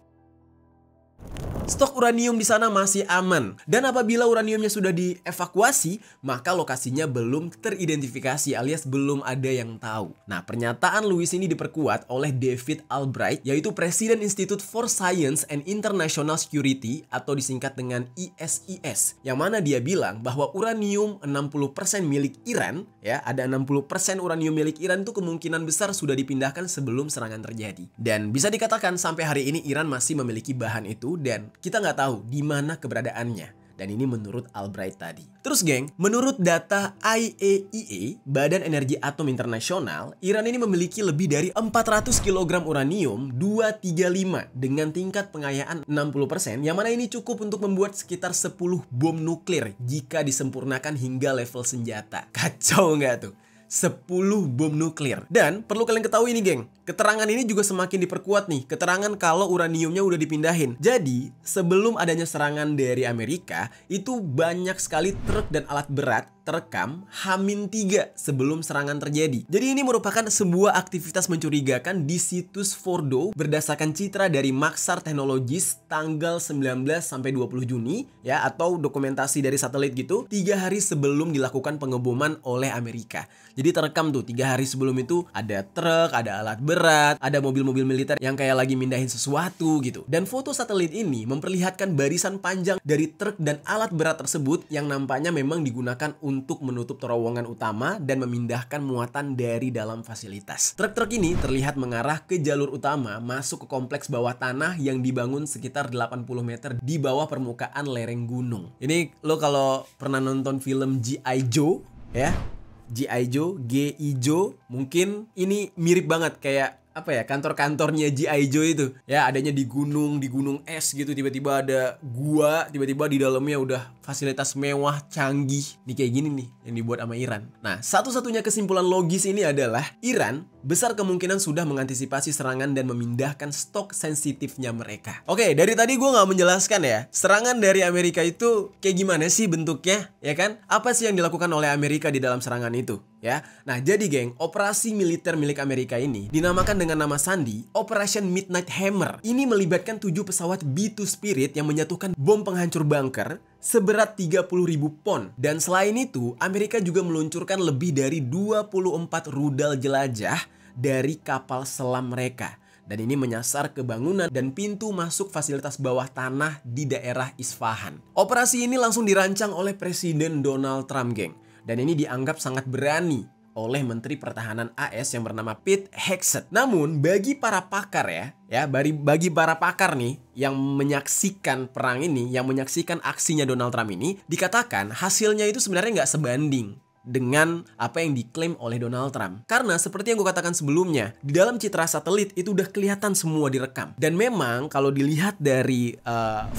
[SPEAKER 1] Stok uranium di sana masih aman. Dan apabila uraniumnya sudah dievakuasi, maka lokasinya belum teridentifikasi alias belum ada yang tahu. Nah, pernyataan Lewis ini diperkuat oleh David Albright, yaitu Presiden Institute for Science and International Security atau disingkat dengan ISIS. Yang mana dia bilang bahwa uranium 60% milik Iran, ya, ada 60% uranium milik Iran itu kemungkinan besar sudah dipindahkan sebelum serangan terjadi. Dan bisa dikatakan sampai hari ini Iran masih memiliki bahan itu dan kita nggak tahu di mana keberadaannya. Dan ini menurut Albright tadi. Terus geng, menurut data IAEA, Badan Energi Atom Internasional, Iran ini memiliki lebih dari 400 kg uranium 235 dengan tingkat pengayaan 60%, yang mana ini cukup untuk membuat sekitar 10 bom nuklir jika disempurnakan hingga level senjata. Kacau nggak tuh? 10 bom nuklir. Dan perlu kalian ketahui nih geng, keterangan ini juga semakin diperkuat nih. Keterangan kalau uraniumnya udah dipindahin. Jadi sebelum adanya serangan dari Amerika, itu banyak sekali truk dan alat berat terekam H-3 sebelum serangan terjadi. Jadi ini merupakan sebuah aktivitas mencurigakan di situs Fordo berdasarkan citra dari Maxar Technologies tanggal 19 sampai 20 Juni ya, atau dokumentasi dari satelit gitu, 3 hari sebelum dilakukan pengeboman oleh Amerika. Jadi terekam tuh 3 hari sebelum itu ada truk, ada alat berat, ada mobil-mobil militer yang kayak lagi mindahin sesuatu gitu. Dan foto satelit ini memperlihatkan barisan panjang dari truk dan alat berat tersebut yang nampaknya memang digunakan untuk menutup terowongan utama dan memindahkan muatan dari dalam fasilitas. Truk-truk ini terlihat mengarah ke jalur utama masuk ke kompleks bawah tanah yang dibangun sekitar 80 meter di bawah permukaan lereng gunung. Ini lo kalau pernah nonton film G.I. Joe ya, G.I. Joe, mungkin ini mirip banget kayak apa ya, kantor-kantornya G.I. Joe itu ya, adanya di gunung es gitu, tiba-tiba ada gua, tiba-tiba di dalamnya udah fasilitas mewah canggih nih, kayak gini nih yang dibuat sama Iran. Nah, satu-satunya kesimpulan logis ini adalah Iran besar kemungkinan sudah mengantisipasi serangan dan memindahkan stok sensitifnya mereka. Oke, dari tadi gue nggak menjelaskan ya, serangan dari Amerika itu kayak gimana sih bentuknya, ya kan? Apa sih yang dilakukan oleh Amerika di dalam serangan itu? Ya, nah jadi geng, operasi militer milik Amerika ini dinamakan dengan nama sandi Operation Midnight Hammer. Ini melibatkan 7 pesawat B-2 Spirit yang menjatuhkan bom penghancur bunker seberat 30.000 pon. Dan selain itu, Amerika juga meluncurkan lebih dari 24 rudal jelajah dari kapal selam mereka. Dan ini menyasar ke bangunan dan pintu masuk fasilitas bawah tanah di daerah Isfahan. Operasi ini langsung dirancang oleh Presiden Donald Trump, geng. Dan ini dianggap sangat berani oleh Menteri Pertahanan AS yang bernama Pete Hegseth. Namun bagi para pakar bagi para pakar nih yang menyaksikan perang ini, yang menyaksikan aksinya Donald Trump ini, dikatakan hasilnya itu sebenarnya nggak sebanding dengan apa yang diklaim oleh Donald Trump. Karena seperti yang gue katakan sebelumnya, di dalam citra satelit itu udah kelihatan semua direkam. Dan memang kalau dilihat dari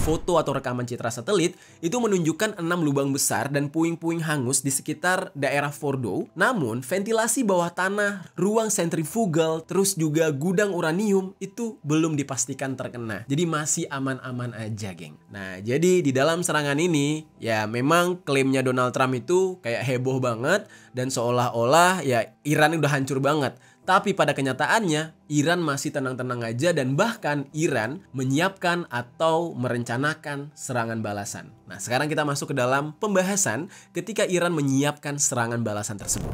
[SPEAKER 1] foto atau rekaman citra satelit, itu menunjukkan 6 lubang besar dan puing-puing hangus di sekitar daerah Fordo. Namun ventilasi bawah tanah, ruang sentrifugal, terus juga gudang uranium itu belum dipastikan terkena. Jadi masih aman-aman aja, geng. Nah, jadi di dalam serangan ini ya memang klaimnya Donald Trump itu kayak heboh banget dan seolah-olah ya Iran udah hancur banget. Tapi pada kenyataannya Iran masih tenang-tenang aja dan bahkan Iran menyiapkan atau merencanakan serangan balasan. Nah, sekarang kita masuk ke dalam pembahasan ketika Iran menyiapkan serangan balasan tersebut.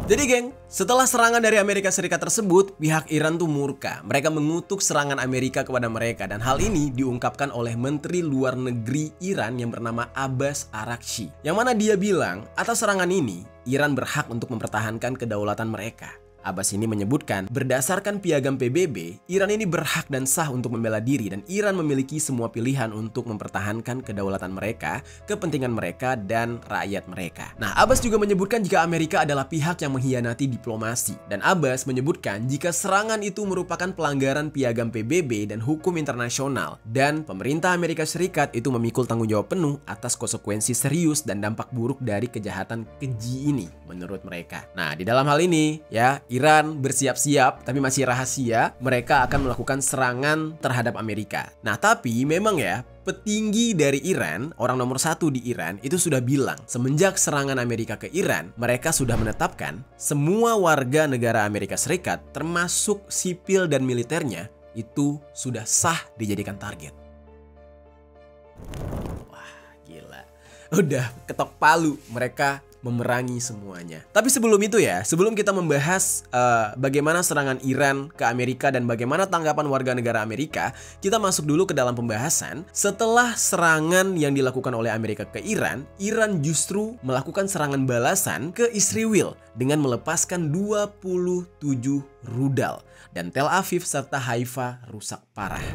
[SPEAKER 1] Jadi geng, setelah serangan dari Amerika Serikat tersebut, pihak Iran tuh murka. Mereka mengutuk serangan Amerika kepada mereka, dan hal ini diungkapkan oleh Menteri Luar Negeri Iran yang bernama Abbas Araghchi. Yang mana dia bilang, atas serangan ini, Iran berhak untuk mempertahankan kedaulatan mereka. Abbas ini menyebutkan, berdasarkan piagam PBB, Iran ini berhak dan sah untuk membela diri dan Iran memiliki semua pilihan untuk mempertahankan kedaulatan mereka, kepentingan mereka, dan rakyat mereka. Nah, Abbas juga menyebutkan jika Amerika adalah pihak yang mengkhianati diplomasi. Dan Abbas menyebutkan jika serangan itu merupakan pelanggaran piagam PBB dan hukum internasional. Dan pemerintah Amerika Serikat itu memikul tanggung jawab penuh atas konsekuensi serius dan dampak buruk dari kejahatan keji ini, menurut mereka. Nah, di dalam hal ini, ya, Iran bersiap-siap, tapi masih rahasia, mereka akan melakukan serangan terhadap Amerika. Nah, tapi memang ya, petinggi dari Iran, orang nomor 1 di Iran, itu sudah bilang, semenjak serangan Amerika ke Iran, mereka sudah menetapkan semua warga negara Amerika Serikat, termasuk sipil dan militernya, itu sudah sah dijadikan target. Wah, gila. Udah ketok palu, mereka memerangi semuanya. Tapi sebelum itu ya, sebelum kita membahas bagaimana serangan Iran ke Amerika dan bagaimana tanggapan warga negara Amerika, kita masuk dulu ke dalam pembahasan. Setelah serangan yang dilakukan oleh Amerika ke Iran, Iran justru melakukan serangan balasan ke Israel dengan melepaskan 27 rudal dan Tel Aviv serta Haifa rusak parah.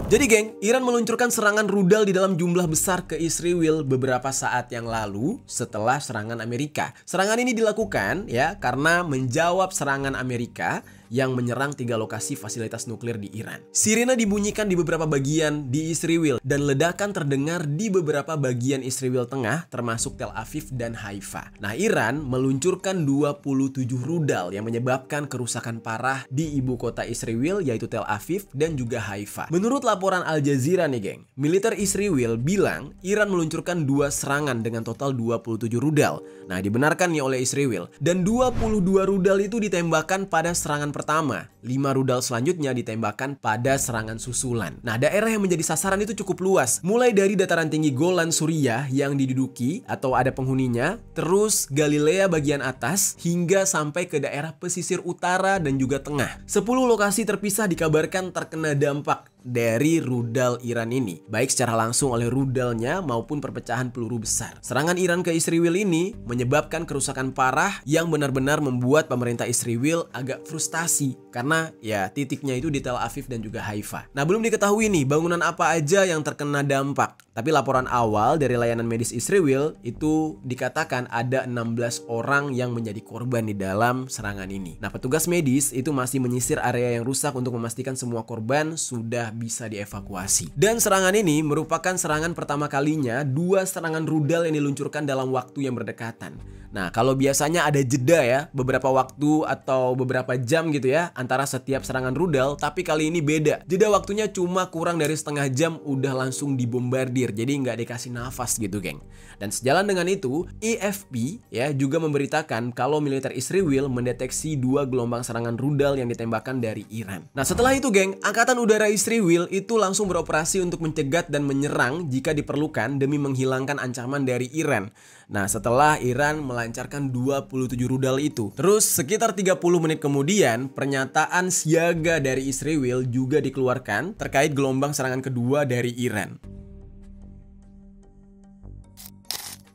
[SPEAKER 1] Jadi geng, Iran meluncurkan serangan rudal di dalam jumlah besar ke Israel beberapa saat yang lalu setelah serangan Amerika. Serangan ini dilakukan ya karena menjawab serangan Amerika yang menyerang 3 lokasi fasilitas nuklir di Iran. Sirine dibunyikan di beberapa bagian di Israel dan ledakan terdengar di beberapa bagian Israel tengah termasuk Tel Aviv dan Haifa. Nah, Iran meluncurkan 27 rudal yang menyebabkan kerusakan parah di ibu kota Israel yaitu Tel Aviv dan juga Haifa. Menurut laporan Al Jazeera nih geng, militer Israel bilang Iran meluncurkan 2 serangan dengan total 27 rudal. Nah, dibenarkan nih oleh Israel, dan 22 rudal itu ditembakkan pada serangan pertama, 5 rudal selanjutnya ditembakkan pada serangan susulan. Nah, daerah yang menjadi sasaran itu cukup luas, mulai dari dataran tinggi Golan Suriah yang diduduki atau ada penghuninya, terus Galilea bagian atas hingga sampai ke daerah pesisir utara dan juga tengah. 10 lokasi terpisah dikabarkan terkena dampak dari rudal Iran ini, baik secara langsung oleh rudalnya maupun perpecahan peluru besar. Serangan Iran ke Israel ini menyebabkan kerusakan parah yang benar-benar membuat pemerintah Israel agak frustasi karena ya titiknya itu di Tel Aviv dan juga Haifa. Nah, belum diketahui nih bangunan apa aja yang terkena dampak, tapi laporan awal dari layanan medis Israel itu dikatakan ada 16 orang yang menjadi korban di dalam serangan ini. Nah, petugas medis itu masih menyisir area yang rusak untuk memastikan semua korban sudah bisa dievakuasi. Dan serangan ini merupakan serangan pertama kalinya 2 serangan rudal yang diluncurkan dalam waktu yang berdekatan. Nah, kalau biasanya ada jeda ya, beberapa waktu atau beberapa jam gitu ya antara setiap serangan rudal, tapi kali ini beda. Jeda waktunya cuma kurang dari setengah jam udah langsung dibombardir, jadi nggak dikasih nafas gitu geng. Dan sejalan dengan itu, AFP ya juga memberitakan kalau militer Israel mendeteksi 2 gelombang serangan rudal yang ditembakkan dari Iran. Nah, setelah itu geng, Angkatan Udara Israel itu langsung beroperasi untuk mencegat dan menyerang jika diperlukan demi menghilangkan ancaman dari Iran. Nah, setelah Iran melancarkan 27 rudal itu, terus sekitar 30 menit kemudian pernyataan siaga dari Israel juga dikeluarkan terkait gelombang serangan kedua dari Iran.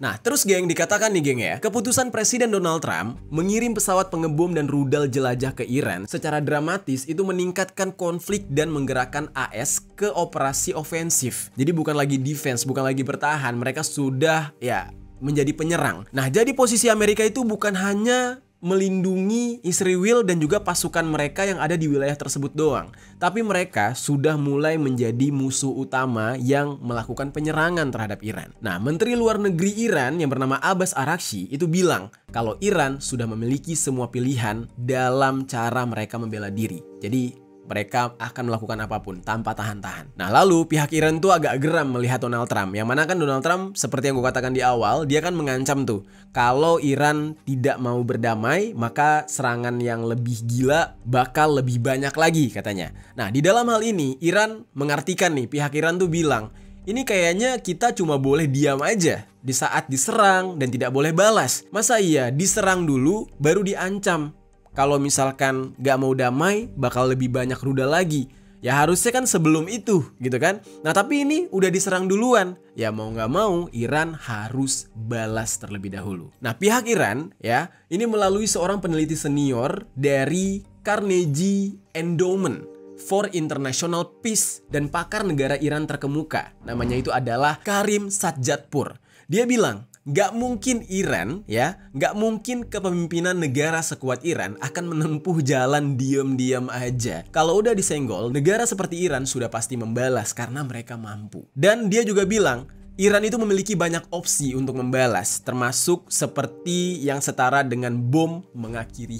[SPEAKER 1] Nah, terus geng, dikatakan nih geng ya, keputusan Presiden Donald Trump mengirim pesawat pengebom dan rudal jelajah ke Iran secara dramatis itu meningkatkan konflik dan menggerakkan AS ke operasi ofensif. Jadi bukan lagi defense, bukan lagi bertahan, mereka sudah ya menjadi penyerang. Nah, jadi posisi Amerika itu bukan hanya melindungi Israel dan juga pasukan mereka yang ada di wilayah tersebut doang, tapi mereka sudah mulai menjadi musuh utama yang melakukan penyerangan terhadap Iran. Nah, Menteri Luar Negeri Iran yang bernama Abbas Araghchi itu bilang kalau Iran sudah memiliki semua pilihan dalam cara mereka membela diri. Jadi mereka akan melakukan apapun tanpa tahan-tahan. Nah, lalu pihak Iran tuh agak geram melihat Donald Trump. Yang mana kan Donald Trump seperti yang gue katakan di awal, dia kan mengancam tuh kalau Iran tidak mau berdamai, maka serangan yang lebih gila bakal lebih banyak lagi katanya. Nah, di dalam hal ini Iran mengartikan nih, pihak Iran tuh bilang Ini kayaknya kita cuma boleh diam aja di saat diserang dan tidak boleh balas. Masa iya diserang dulu baru diancam? Kalau misalkan gak mau damai bakal lebih banyak rudal lagi. Ya harusnya kan sebelum itu gitu kan. Nah tapi ini udah diserang duluan. Ya mau gak mau Iran harus balas terlebih dahulu. Nah pihak Iran ya ini melalui seorang peneliti senior dari Carnegie Endowment for International Peace dan pakar negara Iran terkemuka. Namanya itu adalah Karim Sadjadpour. Dia bilang, gak mungkin Iran ya, gak mungkin kepemimpinan negara sekuat Iran akan menempuh jalan diam-diam aja. Kalau udah disenggol, negara seperti Iran sudah pasti membalas karena mereka mampu. Dan dia juga bilang, Iran itu memiliki banyak opsi untuk membalas, termasuk seperti yang setara dengan bom mengakhiri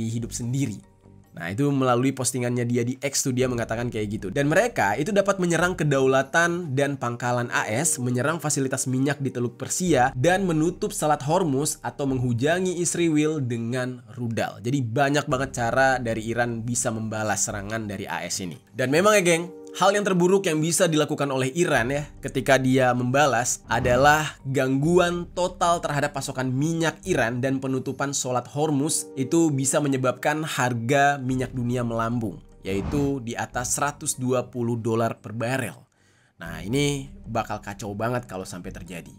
[SPEAKER 1] hidup sendiri. Nah itu melalui postingannya dia di X tuh dia mengatakan kayak gitu. Dan mereka itu dapat menyerang kedaulatan dan pangkalan AS, menyerang fasilitas minyak di Teluk Persia, dan menutup Selat Hormuz atau menghujangi Israel dengan rudal. Jadi banyak banget cara dari Iran bisa membalas serangan dari AS ini. Dan memang ya geng, hal yang terburuk yang bisa dilakukan oleh Iran ya ketika dia membalas adalah gangguan total terhadap pasokan minyak Iran dan penutupan Selat Hormuz itu bisa menyebabkan harga minyak dunia melambung, yaitu di atas $120 per barel. Nah ini bakal kacau banget kalau sampai terjadi.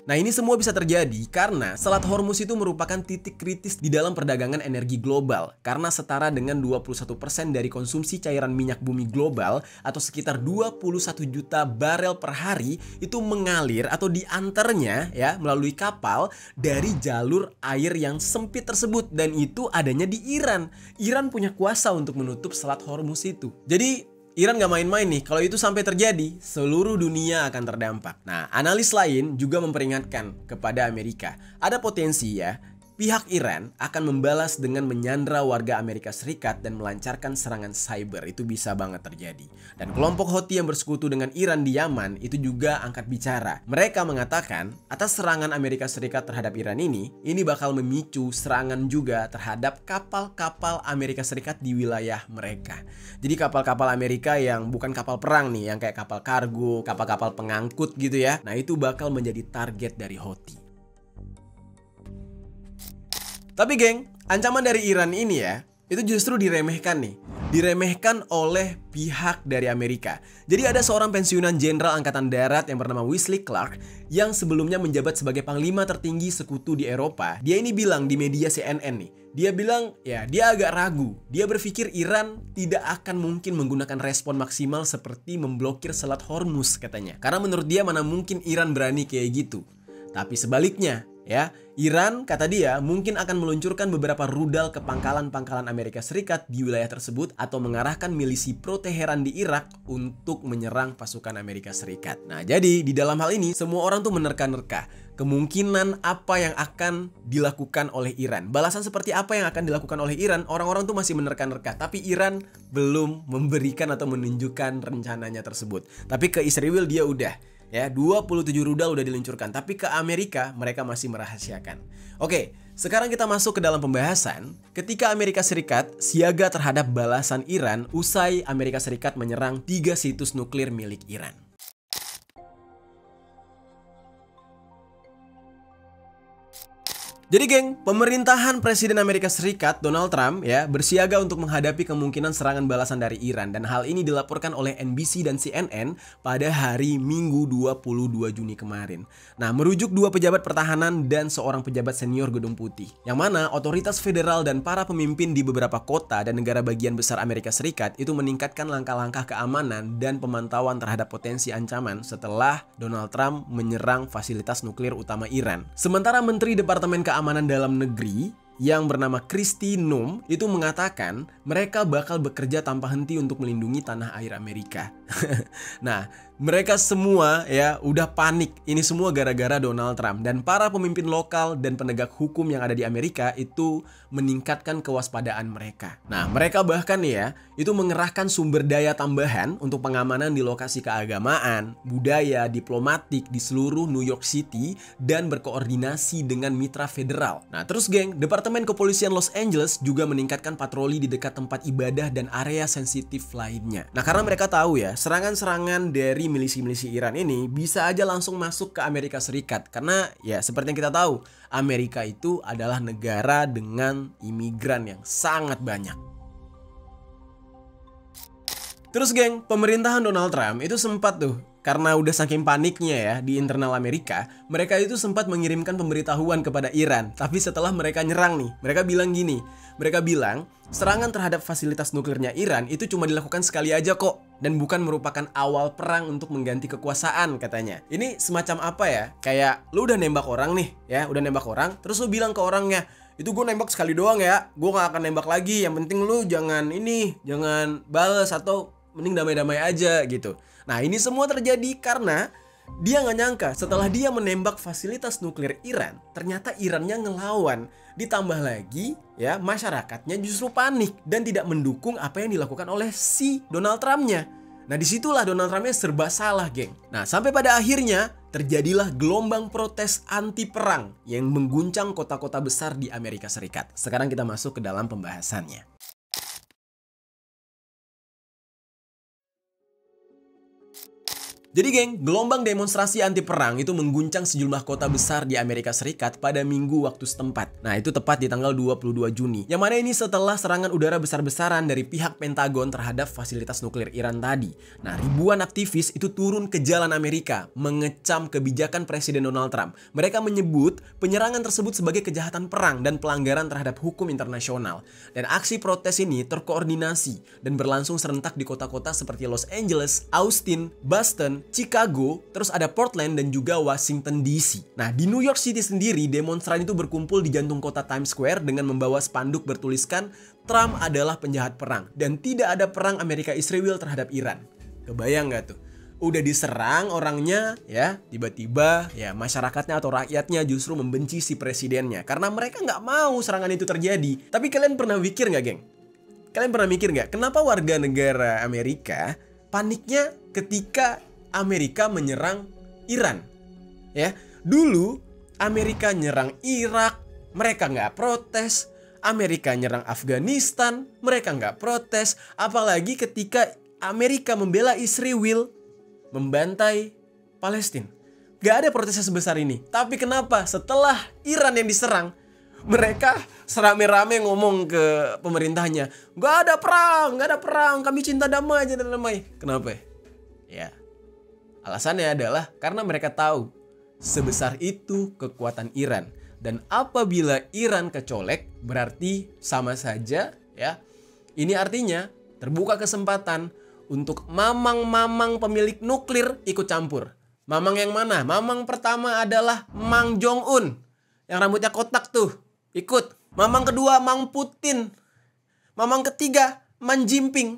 [SPEAKER 1] Nah ini semua bisa terjadi karena Selat Hormuz itu merupakan titik kritis di dalam perdagangan energi global karena setara dengan 21% dari konsumsi cairan minyak bumi global atau sekitar 21 juta barel per hari itu mengalir atau diantarnya ya melalui kapal dari jalur air yang sempit tersebut dan itu adanya di Iran. Iran punya kuasa untuk menutup Selat Hormuz itu. Jadi Iran gak main-main nih, kalau itu sampai terjadi, seluruh dunia akan terdampak. Nah, analis lain juga memperingatkan kepada Amerika, ada potensi ya, pihak Iran akan membalas dengan menyandra warga Amerika Serikat dan melancarkan serangan cyber. Itu bisa banget terjadi. Dan kelompok Houthi yang bersekutu dengan Iran di Yaman itu juga angkat bicara. Mereka mengatakan atas serangan Amerika Serikat terhadap Iran ini bakal memicu serangan juga terhadap kapal-kapal Amerika Serikat di wilayah mereka. Jadi kapal-kapal Amerika yang bukan kapal perang nih, yang kayak kapal kargo, kapal-kapal pengangkut gitu ya. Nah itu bakal menjadi target dari Houthi. Tapi geng, ancaman dari Iran ini ya, itu justru diremehkan nih. Diremehkan oleh pihak dari Amerika. Jadi ada seorang pensiunan jenderal angkatan darat yang bernama Wesley Clark yang sebelumnya menjabat sebagai panglima tertinggi sekutu di Eropa. Dia ini bilang di media CNN nih. Dia bilang ya dia agak ragu. Dia berpikir Iran tidak akan mungkin menggunakan respon maksimal seperti memblokir Selat Hormuz katanya. Karena menurut dia mana mungkin Iran berani kayak gitu. Tapi sebaliknya ya, Iran kata dia mungkin akan meluncurkan beberapa rudal ke pangkalan-pangkalan Amerika Serikat di wilayah tersebut atau mengarahkan milisi pro-Teheran di Irak untuk menyerang pasukan Amerika Serikat. Nah jadi di dalam hal ini semua orang tuh menerka-nerka kemungkinan apa yang akan dilakukan oleh Iran. Balasan seperti apa yang akan dilakukan oleh Iran, orang-orang tuh masih menerka-nerka. Tapi Iran belum memberikan atau menunjukkan rencananya tersebut. Tapi ke Israel dia udah. Ya, 27 rudal udah diluncurkan, tapi ke Amerika mereka masih merahasiakan. Oke, sekarang kita masuk ke dalam pembahasan ketika Amerika Serikat siaga terhadap balasan Iran usai Amerika Serikat menyerang 3 situs nuklir milik Iran. Jadi geng, pemerintahan Presiden Amerika Serikat Donald Trump ya bersiaga untuk menghadapi kemungkinan serangan balasan dari Iran dan hal ini dilaporkan oleh NBC dan CNN pada hari Minggu 22 Juni kemarin. Nah, merujuk 2 pejabat pertahanan dan seorang pejabat senior Gedung Putih, yang mana otoritas federal dan para pemimpin di beberapa kota dan negara bagian besar Amerika Serikat itu meningkatkan langkah-langkah keamanan dan pemantauan terhadap potensi ancaman setelah Donald Trump menyerang fasilitas nuklir utama Iran. Sementara Menteri Departemen Keamanan Dalam Negeri yang bernama Kristi Noem itu mengatakan mereka bakal bekerja tanpa henti untuk melindungi tanah air Amerika. Nah, Mereka semua ya udah panik. Ini semua gara-gara Donald Trump. Dan para pemimpin lokal dan penegak hukum yang ada di Amerika itu meningkatkan kewaspadaan mereka. Nah, mereka bahkan ya itu mengerahkan sumber daya tambahan untuk pengamanan di lokasi keagamaan, budaya, diplomatik di seluruh New York City dan berkoordinasi dengan mitra federal. Nah, terus geng, Departemen Kepolisian Los Angeles juga meningkatkan patroli di dekat tempat ibadah dan area sensitif lainnya. Nah, karena mereka tahu ya, serangan-serangan dari milisi-milisi Iran ini bisa aja langsung masuk ke Amerika Serikat. Karena ya seperti yang kita tahu, Amerika itu adalah negara dengan imigran yang sangat banyak. Terus geng, pemerintahan Donald Trump itu sempat tuh, karena udah saking paniknya ya di internal Amerika, mereka itu sempat mengirimkan pemberitahuan kepada Iran. Tapi setelah mereka nyerang nih, mereka bilang gini, mereka bilang serangan terhadap fasilitas nuklirnya Iran itu cuma dilakukan sekali aja kok, dan bukan merupakan awal perang untuk mengganti kekuasaan katanya. Ini semacam apa ya, kayak lu udah nembak orang nih ya, udah nembak orang, terus lu bilang ke orangnya, itu gue nembak sekali doang ya, gue gak akan nembak lagi, yang penting lu jangan bales atau mending damai-damai aja gitu. Nah, ini semua terjadi karena dia nggak nyangka setelah dia menembak fasilitas nuklir Iran, ternyata Irannya ngelawan. Ditambah lagi ya, masyarakatnya justru panik dan tidak mendukung apa yang dilakukan oleh si Donald Trump-nya. Nah, disitulah Donald Trump-nya serba salah, geng. Nah, sampai pada akhirnya terjadilah gelombang protes anti perang yang mengguncang kota-kota besar di Amerika Serikat. Sekarang kita masuk ke dalam pembahasannya. Jadi geng, gelombang demonstrasi anti perang itu mengguncang sejumlah kota besar di Amerika Serikat pada minggu waktu setempat. Nah, itu tepat di tanggal 22 Juni. Yang mana ini setelah serangan udara besar-besaran dari pihak Pentagon terhadap fasilitas nuklir Iran tadi. Nah, ribuan aktivis itu turun ke jalan Amerika mengecam kebijakan Presiden Donald Trump. Mereka menyebut penyerangan tersebut sebagai kejahatan perang dan pelanggaran terhadap hukum internasional. Dan aksi protes ini terkoordinasi dan berlangsung serentak di kota-kota seperti Los Angeles, Austin, Boston, Chicago, terus ada Portland dan juga Washington DC. Nah, di New York City sendiri, demonstran itu berkumpul di jantung kota Times Square dengan membawa spanduk bertuliskan Trump adalah penjahat perang dan tidak ada perang Amerika-Israel terhadap Iran. Kebayang nggak tuh? Udah diserang orangnya ya, tiba-tiba ya masyarakatnya atau rakyatnya justru membenci si presidennya karena mereka nggak mau serangan itu terjadi. Tapi kalian pernah mikir nggak, geng? Kalian pernah mikir nggak kenapa warga negara Amerika paniknya ketika Amerika menyerang Iran? Ya, dulu Amerika nyerang Irak, mereka nggak protes. Amerika nyerang Afghanistan, mereka nggak protes. Apalagi ketika Amerika membela Israel membantai Palestina, nggak ada protesnya sebesar ini. Tapi kenapa setelah Iran yang diserang, mereka serame-rame ngomong ke pemerintahnya, nggak ada perang, kami cinta damai. Kenapa? Ya, alasannya adalah karena mereka tahu sebesar itu kekuatan Iran. Dan apabila Iran kecolek, berarti sama saja ya. Ini artinya terbuka kesempatan untuk mamang-mamang pemilik nuklir ikut campur. Mamang yang mana? Mamang pertama adalah Mang Jong-un, yang rambutnya kotak tuh, ikut. Mamang kedua Mang Putin. Mamang ketiga Man Jinping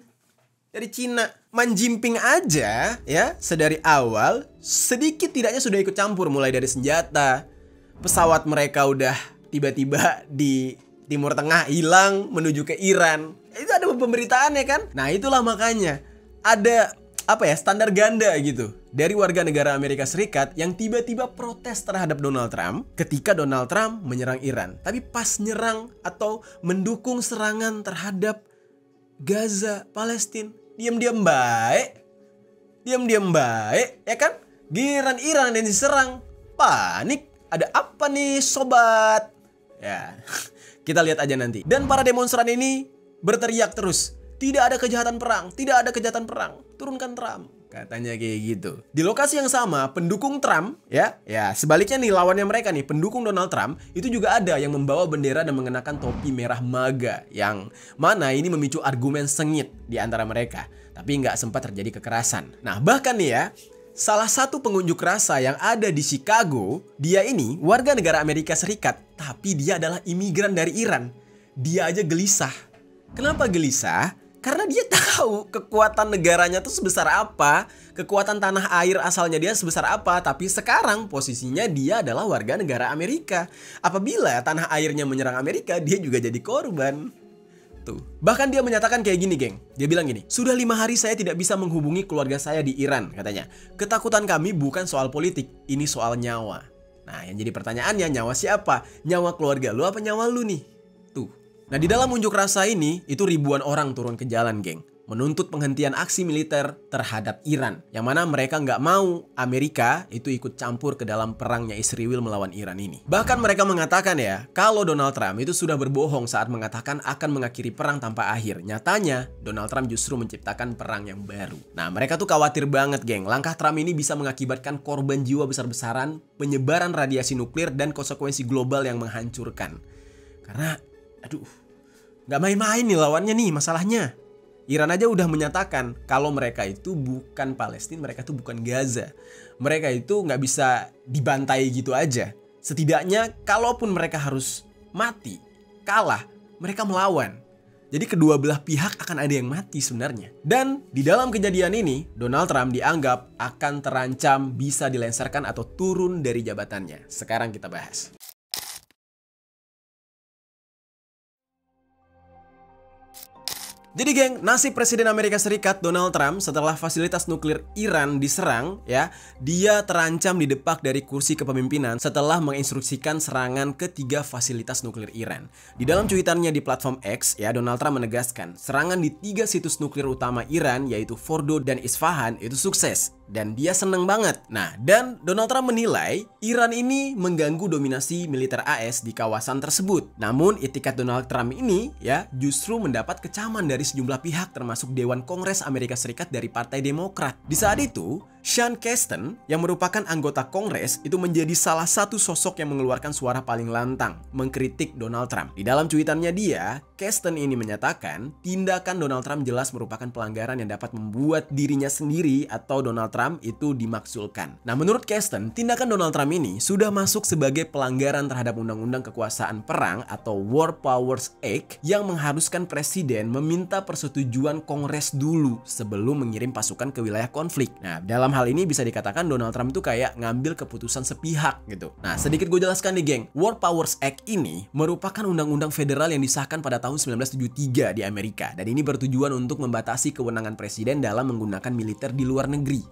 [SPEAKER 1] dari Cina. Man Jinping aja ya, sedari awal sedikit tidaknya sudah ikut campur, mulai dari senjata. Pesawat mereka udah tiba-tiba di Timur Tengah hilang menuju ke Iran. Itu ada pemberitaannya kan? Nah, itulah makanya ada standar ganda gitu dari warga negara Amerika Serikat yang tiba-tiba protes terhadap Donald Trump ketika Donald Trump menyerang Iran. Tapi pas nyerang atau mendukung serangan terhadap Gaza, Palestina, diam-diam baik ya kan? Giliran Iran yang diserang, panik. Ada apa nih sobat? Ya, kita lihat aja nanti. Dan para demonstran ini berteriak terus, tidak ada kejahatan perang, turunkan Trump, katanya kayak gitu. Di lokasi yang sama, pendukung Trump ya sebaliknya nih, lawannya mereka nih, pendukung Donald Trump itu juga ada yang membawa bendera dan mengenakan topi merah MAGA, yang mana ini memicu argumen sengit di antara mereka. Tapi nggak sempat terjadi kekerasan. Nah, bahkan nih ya, salah satu pengunjuk rasa yang ada di Chicago, dia ini warga negara Amerika Serikat, tapi dia adalah imigran dari Iran. Dia aja gelisah. Kenapa gelisah? Karena dia tahu kekuatan negaranya tuh sebesar apa, kekuatan tanah air asalnya dia sebesar apa. Tapi sekarang posisinya dia adalah warga negara Amerika. Apabila tanah airnya menyerang Amerika, dia juga jadi korban. Tuh. Bahkan dia menyatakan kayak gini, geng. Dia bilang gini, "Sudah 5 hari saya tidak bisa menghubungi keluarga saya di Iran," katanya. "Ketakutan kami bukan soal politik, ini soal nyawa." Nah, yang jadi pertanyaannya, nyawa siapa? Nyawa keluarga lu apa nyawa lu nih? Tuh. Nah, di dalam unjuk rasa ini, itu ribuan orang turun ke jalan, geng, menuntut penghentian aksi militer terhadap Iran, yang mana mereka nggak mau Amerika itu ikut campur ke dalam perangnya Israel melawan Iran ini. Bahkan mereka mengatakan ya, kalau Donald Trump itu sudah berbohong saat mengatakan akan mengakhiri perang tanpa akhir. Nyatanya, Donald Trump justru menciptakan perang yang baru. Nah, mereka tuh khawatir banget, geng. Langkah Trump ini bisa mengakibatkan korban jiwa besar-besaran, penyebaran radiasi nuklir, dan konsekuensi global yang menghancurkan. Karena, aduh, nggak main-main nih lawannya nih masalahnya. Iran aja udah menyatakan kalau mereka itu bukan Palestina, mereka itu bukan Gaza. Mereka itu nggak bisa dibantai gitu aja. Setidaknya kalaupun mereka harus mati, kalah, mereka melawan. Jadi kedua belah pihak akan ada yang mati sebenarnya. Dan di dalam kejadian ini, Donald Trump dianggap akan terancam bisa dilengsarkan atau turun dari jabatannya. Sekarang kita bahas. Jadi geng, nasib Presiden Amerika Serikat Donald Trump setelah fasilitas nuklir Iran diserang ya, dia terancam didepak dari kursi kepemimpinan setelah menginstruksikan serangan ke 3 fasilitas nuklir Iran. Di dalam cuitannya di platform X ya, Donald Trump menegaskan serangan di 3 situs nuklir utama Iran yaitu Fordo dan Isfahan itu sukses. Dan dia seneng banget. Nah, dan Donald Trump menilai Iran ini mengganggu dominasi militer AS di kawasan tersebut. Namun, itikat Donald Trump ini ya justru mendapat kecaman dari sejumlah pihak termasuk Dewan Kongres Amerika Serikat dari Partai Demokrat. Di saat itu, Sean Casten yang merupakan anggota Kongres itu menjadi salah satu sosok yang mengeluarkan suara paling lantang mengkritik Donald Trump. Di dalam cuitannya dia, Casten ini menyatakan tindakan Donald Trump jelas merupakan pelanggaran yang dapat membuat dirinya sendiri atau Donald Trump itu dimaksulkan. Nah, menurut Casten, tindakan Donald Trump ini sudah masuk sebagai pelanggaran terhadap Undang-Undang Kekuasaan Perang atau War Powers Act yang mengharuskan presiden meminta persetujuan Kongres dulu sebelum mengirim pasukan ke wilayah konflik. Nah, dalam hal ini bisa dikatakan Donald Trump itu kayak ngambil keputusan sepihak gitu. Nah, sedikit gue jelaskan nih, geng. War Powers Act ini merupakan undang-undang federal yang disahkan pada tahun 1973 di Amerika. Dan ini bertujuan untuk membatasi kewenangan presiden dalam menggunakan militer di luar negeri.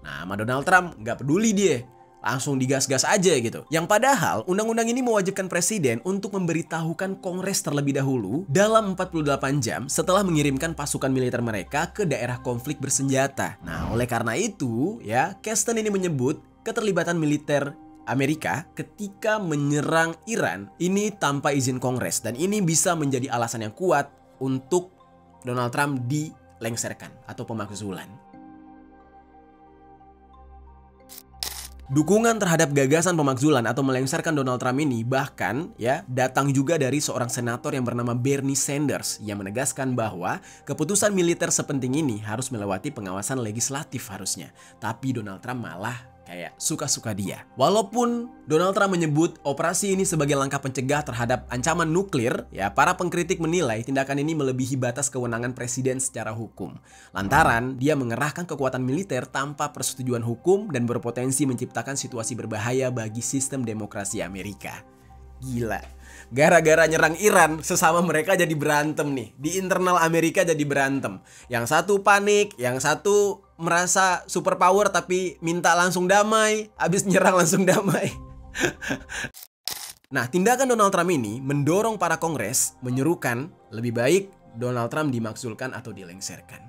[SPEAKER 1] Nah, sama Donald Trump nggak peduli dia. Langsung digas-gas aja gitu. Yang padahal undang-undang ini mewajibkan presiden untuk memberitahukan Kongres terlebih dahulu dalam 48 jam setelah mengirimkan pasukan militer mereka ke daerah konflik bersenjata. Nah, oleh karena itu ya, Casten ini menyebut keterlibatan militer Amerika ketika menyerang Iran ini tanpa izin Kongres, dan ini bisa menjadi alasan yang kuat untuk Donald Trump dilengsarkan atau pemakzulan. Dukungan terhadap gagasan pemakzulan atau melengsarkan Donald Trump ini bahkan ya datang juga dari seorang senator yang bernama Bernie Sanders yang menegaskan bahwa keputusan militer sepenting ini harus melewati pengawasan legislatif harusnya. Tapi Donald Trump malah kayak suka-suka dia. Walaupun Donald Trump menyebut operasi ini sebagai langkah pencegah terhadap ancaman nuklir, ya para pengkritik menilai tindakan ini melebihi batas kewenangan presiden secara hukum. Lantaran dia mengerahkan kekuatan militer tanpa persetujuan hukum dan berpotensi menciptakan situasi berbahaya bagi sistem demokrasi Amerika. Gila. Gara-gara nyerang Iran, sesama mereka jadi berantem nih. Di internal Amerika jadi berantem. Yang satu panik, yang satu merasa superpower tapi minta langsung damai, habis nyerang langsung damai. Nah, tindakan Donald Trump ini mendorong para Kongres menyerukan lebih baik Donald Trump dimakzulkan atau dilengsarkan.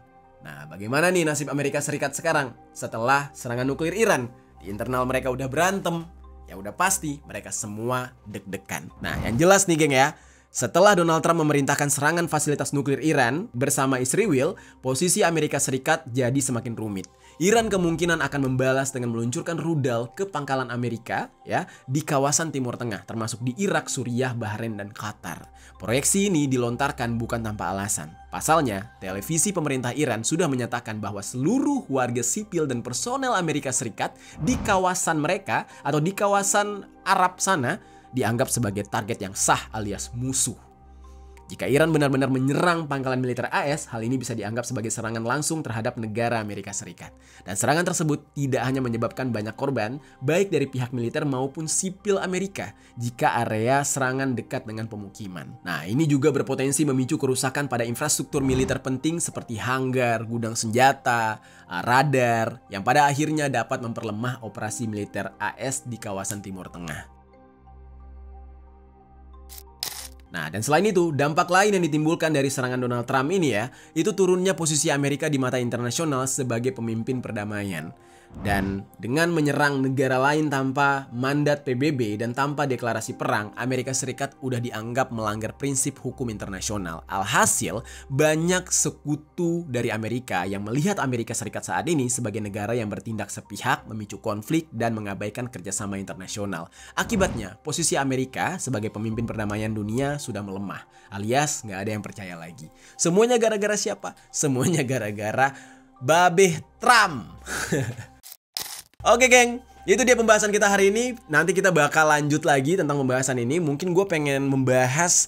[SPEAKER 1] Nah, bagaimana nih nasib Amerika Serikat sekarang setelah serangan nuklir Iran? Di internal mereka udah berantem. Ya udah pasti mereka semua deg-degan. Nah, yang jelas nih geng ya, setelah Donald Trump memerintahkan serangan fasilitas nuklir Iran bersama Israel, posisi Amerika Serikat jadi semakin rumit. Iran kemungkinan akan membalas dengan meluncurkan rudal ke pangkalan Amerika ya di kawasan Timur Tengah, termasuk di Irak, Suriah, Bahrain, dan Qatar. Proyeksi ini dilontarkan bukan tanpa alasan. Pasalnya, televisi pemerintah Iran sudah menyatakan bahwa seluruh warga sipil dan personel Amerika Serikat di kawasan mereka atau di kawasan Arab sana dianggap sebagai target yang sah alias musuh. Jika Iran benar-benar menyerang pangkalan militer AS, hal ini bisa dianggap sebagai serangan langsung terhadap negara Amerika Serikat. Dan serangan tersebut tidak hanya menyebabkan banyak korban, baik dari pihak militer maupun sipil Amerika, jika area serangan dekat dengan pemukiman. Nah, ini juga berpotensi memicu kerusakan pada infrastruktur militer penting seperti hanggar, gudang senjata, radar, yang pada akhirnya dapat memperlemah operasi militer AS di kawasan Timur Tengah. Nah, dan selain itu, dampak lain yang ditimbulkan dari serangan Donald Trump ini ya, itu turunnya posisi Amerika di mata internasional sebagai pemimpin perdamaian. Dan dengan menyerang negara lain tanpa mandat PBB dan tanpa deklarasi perang, Amerika Serikat udah dianggap melanggar prinsip hukum internasional. Alhasil, banyak sekutu dari Amerika yang melihat Amerika Serikat saat ini sebagai negara yang bertindak sepihak, memicu konflik, dan mengabaikan kerjasama internasional. Akibatnya, posisi Amerika sebagai pemimpin perdamaian dunia sudah melemah, alias nggak ada yang percaya lagi. Semuanya gara-gara siapa? Semuanya gara-gara Babeh Trump. Oke geng, itu dia pembahasan kita hari ini. Nanti kita bakal lanjut lagi tentang pembahasan ini. Mungkin gue pengen membahas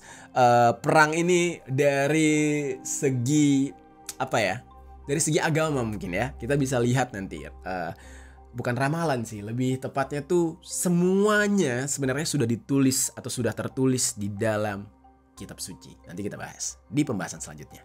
[SPEAKER 1] perang ini dari segi apa ya? Dari segi agama mungkin ya. Kita bisa lihat nanti. Bukan ramalan sih, lebih tepatnya tuh semuanya sebenarnya sudah ditulis atau sudah tertulis di dalam kitab suci. Nanti kita bahas di pembahasan selanjutnya.